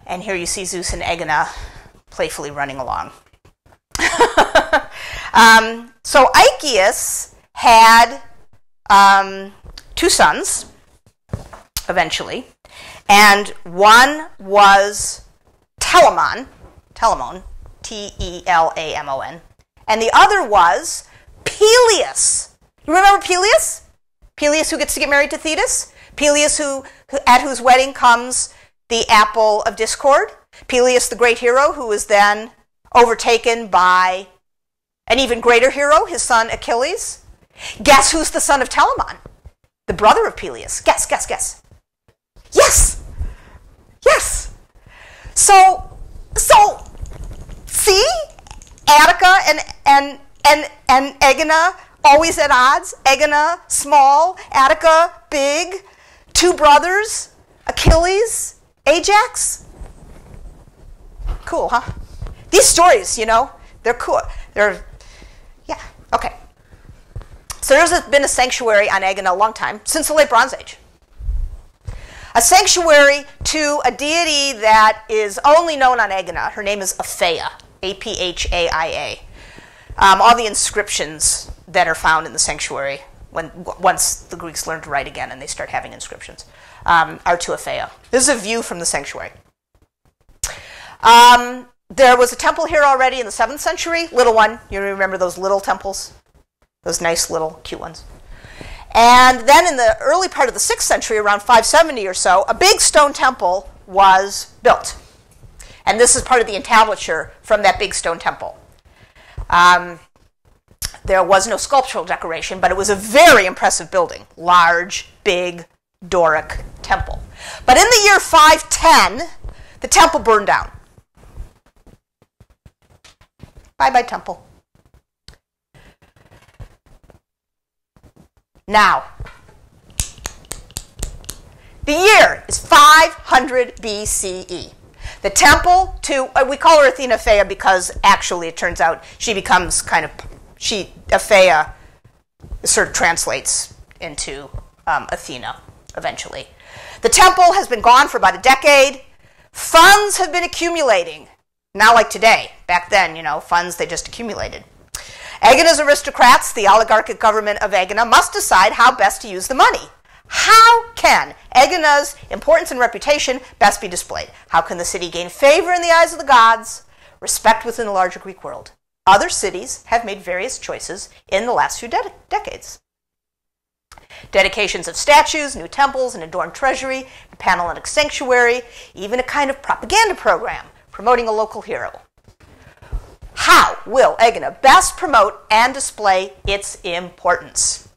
And here you see Zeus and Aegina playfully running along. So Aegeus had 2 sons, eventually, and one was Telamon, Telamon, and the other was Peleus. You remember Peleus? Peleus who gets to get married to Theseus? Peleus at whose wedding comes the apple of discord? Peleus, the great hero, who was then overtaken by an even greater hero, his son Achilles. Guess who's the son of Telamon? The brother of Peleus. Guess. Yes! So see? Attica and Aegina always at odds. Aegina, small. Attica, big. 2 brothers. Achilles, Ajax. Cool, huh? These stories, they're cool. Yeah, okay. So there's been a sanctuary on Aegina a long time, since the late Bronze Age. A sanctuary to a deity that is only known on Aegina. Her name is Aphaia, Aphaia. All the inscriptions that are found in the sanctuary, once the Greeks learn to write again and they start having inscriptions, are to Aphaia. This is a view from the sanctuary. There was a temple here already in the 7th century, little one. You remember those little temples? Those nice little cute ones. And then in the early part of the 6th century, around 570 or so, a big stone temple was built. And this is part of the entablature from that big stone temple. There was no sculptural decoration, but it was a very impressive building. Large, big, Doric temple. But in the year 510, the temple burned down. Bye-bye, temple. Now, the year is 500 BCE. The temple we call her Aphaia because actually it turns out she becomes Aphaia sort of translates into Athena eventually. The temple has been gone for about a decade. Funds have been accumulating. Not like today. Back then, funds, they just accumulated. Aegina's aristocrats, the oligarchic government of Aegina, must decide how best to use the money. How can Aegina's importance and reputation best be displayed? How can the city gain favor in the eyes of the gods, respect within the larger Greek world? Other cities have made various choices in the last few decades. Dedications of statues, new temples, an adorned treasury, a Panhellenic sanctuary, even a kind of propaganda program promoting a local hero. How will Aegina best promote and display its importance?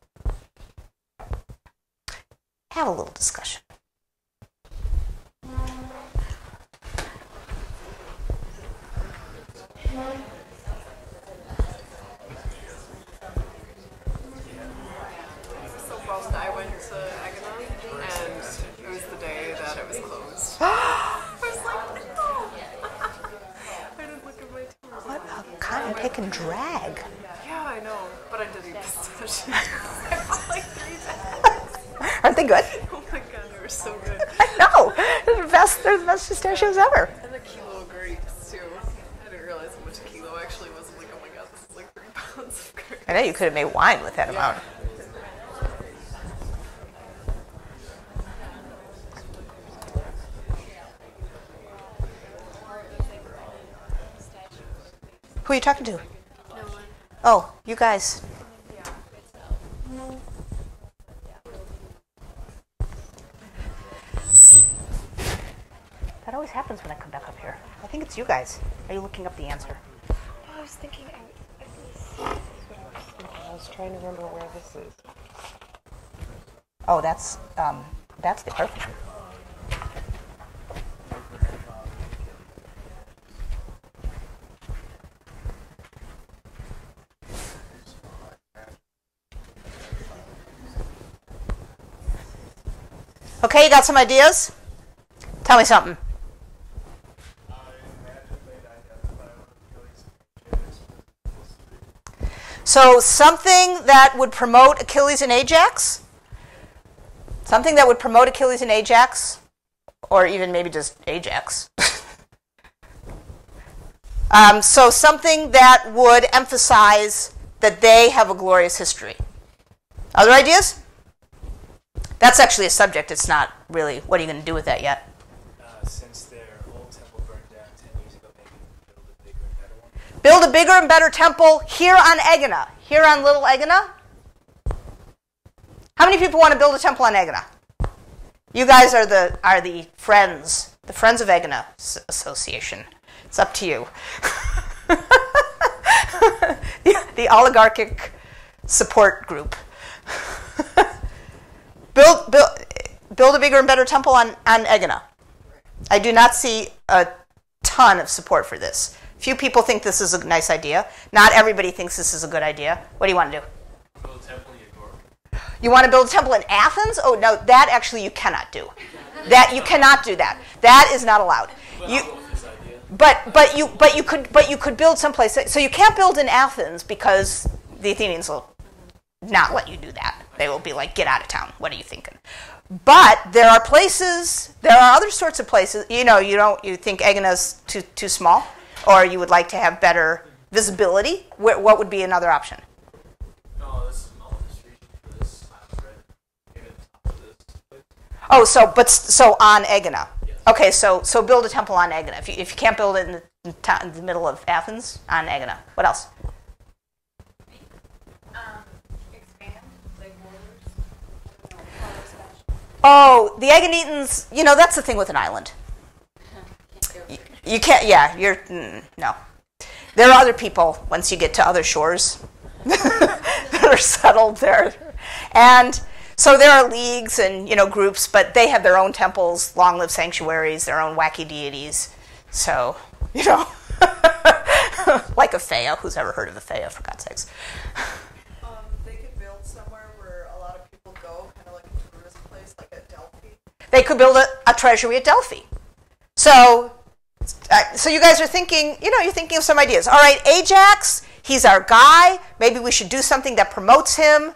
Have a little discussion. cotton pick and drag.
Yeah, I know, but I did eat pistachios. Like 3 times.
Aren't they good?
Oh my god, they were so good.
I know. They're the best pistachios ever.
And the kilo of grapes, too. I didn't realize how much a kilo actually was. I'm like, oh my god, this is like 3 pounds of grapes.
I know you could have made wine with that amount. Who are you talking to?
No one.
Oh, you guys. That always happens when I come back up here. I think it's you guys. Are you looking up the answer?
I was thinking
I was trying to remember where this is.
Oh, that's the Parthenon. Okay, you got some ideas? Tell me something. So something that would promote Achilles and Ajax? Something that would promote Achilles and Ajax? Or even maybe just Ajax. So something that would emphasize that they have a glorious history. Other ideas? That's actually a subject. It's not really, what are you going to do with that yet?
Since their old temple burned down 10 years ago, maybe build a bigger and better one.
Build a bigger and better temple here on Aegina. Here on Little Aegina. How many people want to build a temple on Aegina? You guys are the friends of Aegina Association. It's up to you. the oligarchic support group. Build a bigger and better temple on Aegina. I do not see a ton of support for this. Few people think this is a nice idea. Not everybody thinks this is a good idea. What do you want to do?
Build a temple in York.
You want to build a temple in Athens? Oh no, that actually you cannot do. That you cannot do that. That is not allowed. But you could build someplace. So you can't build in Athens because the Athenians will not let you do that. They will be like, get out of town. What are you thinking? But there are places, there are other sorts of places. You think Aegina's too small, or you would like to have better visibility. What would be another option?
No, this is mountainous region for this island, right? Maybe the top of this place.
Oh, so on Aegina.
Yes.
Okay, so build a temple on Aegina. If you can't build it in the middle of Athens, on Aegina. What else?
expand, like borders.
Oh, the Aeginetans, that's the thing with an island. You can't, no. There are other people once you get to other shores that are settled there. And so there are leagues and, groups, but they have their own temples, long-lived sanctuaries, their own wacky deities. So, like Aphaia. Who's ever heard of Aphaia, for God's sakes?
They could build somewhere where a lot of people go, kind of like a tourist place, like at Delphi.
They could build a treasury at Delphi. So you guys are thinking, you're thinking of some ideas. All right, Ajax, he's our guy. Maybe we should do something that promotes him.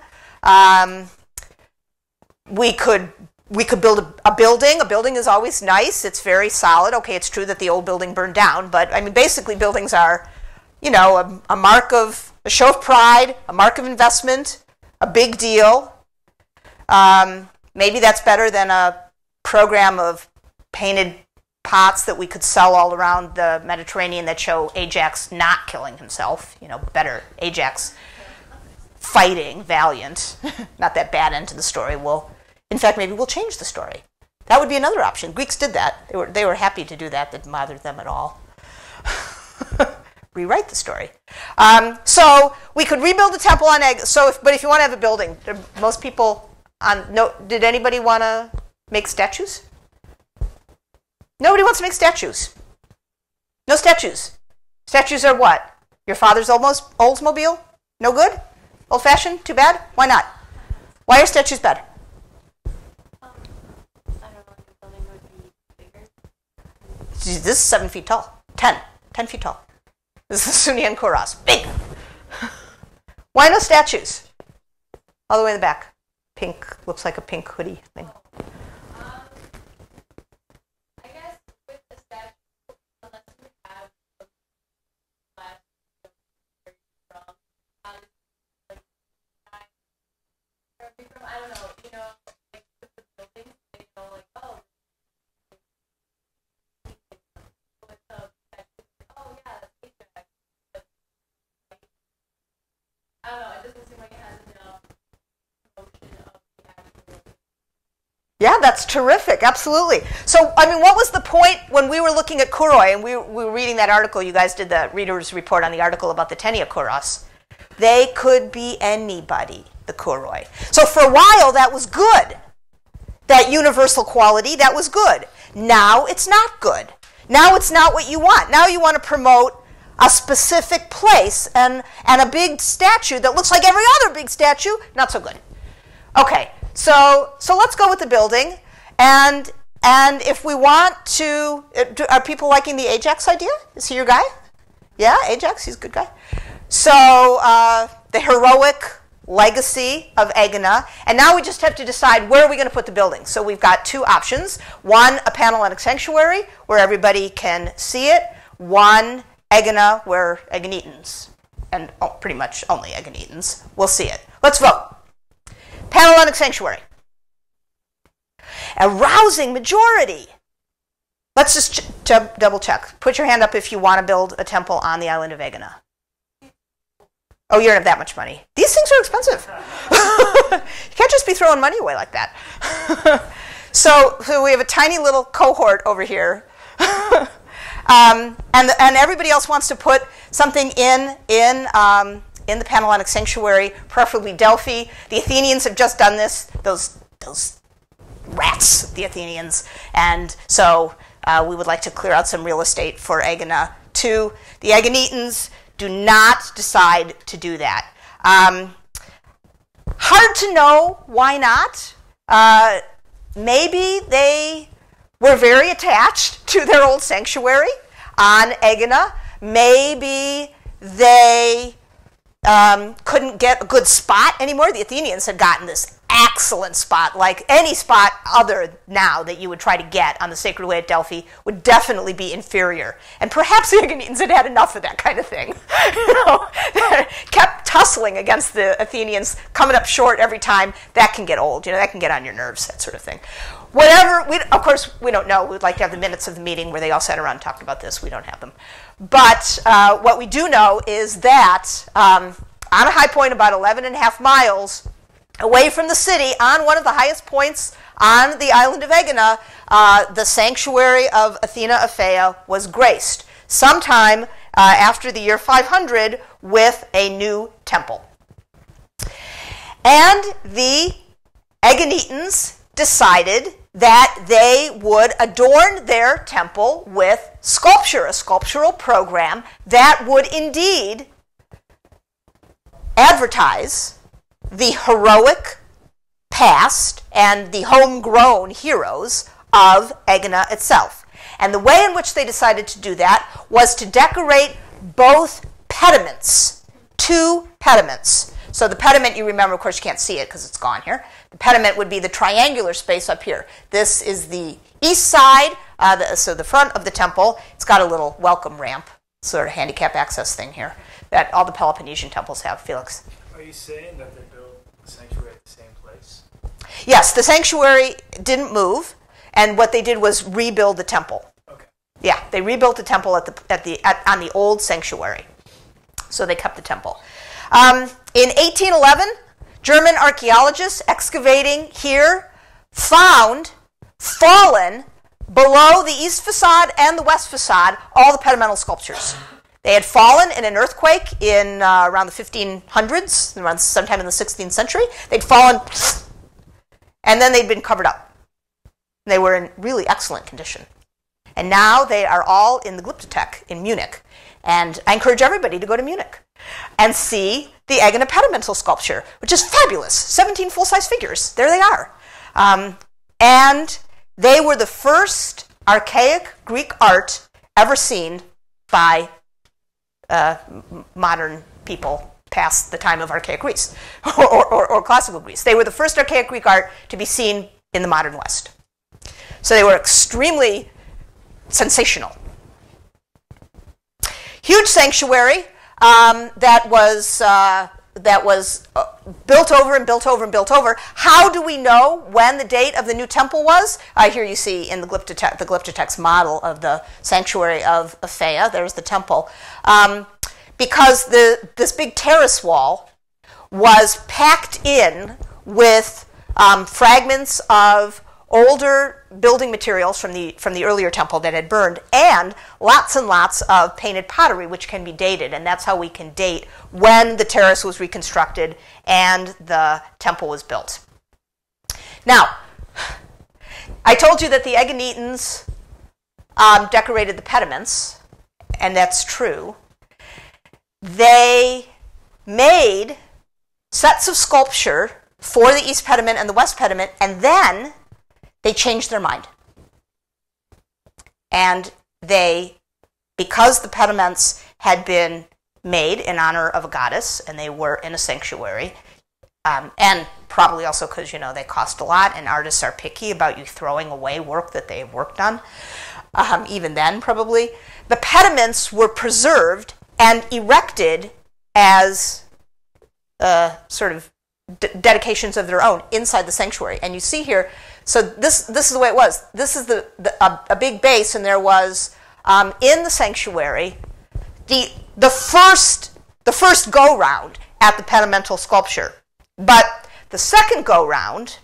We could build a building. A building is always nice. It's very solid. Okay, it's true that the old building burned down, but basically buildings are, a mark of a show of pride, a mark of investment, a big deal. Maybe that's better than a program of painted pots that we could sell all around the Mediterranean that show Ajax not killing himself. Better Ajax fighting, valiant. Not that bad end to the story. In fact, maybe we'll change the story. That would be another option. Greeks did that. They were happy to do that. That didn't bother them at all. Rewrite the story. So we could rebuild the temple on Egg. But if you want to have a building, most people did anybody want to make statues? Nobody wants to make statues. No statues. Statues are what? Your father's Oldsmobile? No good? Old-fashioned? Too bad? Why not? Why are statues bad?
I don't know if the building would be bigger.
This is 7 feet tall. 10 feet tall. This is the Sunian Kouros. Big. Why no statues? All the way in the back. Pink. Looks like a pink hoodie thing.
I guess with the statue, unless we have a class from, like, I don't know, you know, like with the buildings, they know, like, oh, with the statue, oh, yeah, that's Ajax. But, I don't know, it doesn't seem like it has enough motion of the actual.
Yeah, that's terrific. Absolutely. So, I mean, what was the point when we were looking at Kouroi, and we were reading that article, you guys did the reader's report on the article about the Tenia Kouros. They could be anybody, the Kouroi. So for a while, that was good. That universal quality, that was good. Now it's not good. Now it's not what you want. Now you want to promote a specific place and a big statue that looks like every other big statue. Not so good. Okay. So let's go with the building, and if we want to, are people liking the Ajax idea? Is he your guy? Yeah, Ajax, he's a good guy. So the heroic legacy of Aegina, and now we just have to decide where are we going to put the building. So we've got two options. One, a Panhellenic sanctuary where everybody can see it. One, Aegina, where Aeginetans, and pretty much only Aeginetans, will see it. Let's vote. Panhellenic sanctuary. A rousing majority. Let's just double check. Put your hand up if you want to build a temple on the island of Aegina. Oh, you don't have that much money. These things are expensive. You can't just be throwing money away like that. So we have a tiny little cohort over here. And everybody else wants to put something in the Panhellenic sanctuary, preferably Delphi. The Athenians have just done this, those rats, the Athenians. And so we would like to clear out some real estate for Aegina too. The Aeginetans do not decide to do that. Hard to know why not. Maybe they were very attached to their old sanctuary on Aegina. Maybe they couldn't get a good spot anymore. The Athenians had gotten this excellent spot, like any spot other now that you would try to get on the Sacred Way at Delphi would definitely be inferior. And perhaps the Aeginetans had had enough of that kind of thing. Kept tussling against the Athenians, coming up short every time. That can get old. That can get on your nerves, that sort of thing. Whatever, of course, we don't know. We'd like to have the minutes of the meeting where they all sat around and talked about this. We don't have them. But what we do know is that on a high point about 11.5 miles away from the city, on one of the highest points on the island of Aegina, the sanctuary of Athena Aphaia was graced sometime after the year 500 with a new temple. And the Aeginetans decided that they would adorn their temple with sculpture, a sculptural program that would indeed advertise the heroic past and the homegrown heroes of Aegina itself. And the way in which they decided to do that was to decorate both pediments, two pediments. So the pediment, you remember, of course, you can't see it because it's gone here. The pediment would be the triangular space up here. This is the east side, so the front of the temple. It's got a little welcome ramp, sort of handicap access thing here that all the Peloponnesian temples have. Felix?
Are you saying that they built the sanctuary at the same place?
Yes, the sanctuary didn't move, and what they did was rebuild the temple.
Okay.
Yeah, they rebuilt the temple on the old sanctuary, so they kept the temple. In 1811, German archaeologists excavating here found fallen below the east facade and the west facade all the pedimental sculptures. They had fallen in an earthquake in around the 1500s, around sometime in the 16th century. They'd fallen, and then they'd been covered up. They were in really excellent condition. And now they are all in the Glyptothek in Munich. And I encourage everybody to go to Munich and see the Aegina pedimental sculpture, which is fabulous. 17 full-size figures. There they are. And they were the first archaic Greek art ever seen by modern people past the time of archaic Greece or classical Greece. They were the first archaic Greek art to be seen in the modern West. So they were extremely sensational. Huge sanctuary that was built over and built over and built over. How do we know when the date of the new temple was? Here you see in the glyptotext model of the sanctuary of Aphaia. There's the temple. Because this big terrace wall was packed in with fragments of older building materials from the earlier temple that had burned, and lots of painted pottery, which can be dated, and that's how we can date when the terrace was reconstructed and the temple was built. Now, I told you that the Aeginetans decorated the pediments, and that's true. They made sets of sculpture for the east pediment and the west pediment, and then they changed their mind. And because the pediments had been made in honor of a goddess, and they were in a sanctuary, and probably also because, they cost a lot, and artists are picky about you throwing away work that they've worked on, even then probably, the pediments were preserved and erected as sort of dedications of their own inside the sanctuary. And you see here, so this is the way it was. This is a big base, and there was in the sanctuary the first go round at the pedimental sculpture, but the second go round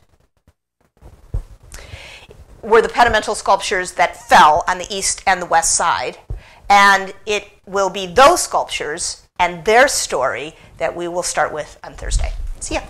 were the pedimental sculptures that fell on the east and the west side, and it will be those sculptures and their story that we will start with on Thursday. See ya.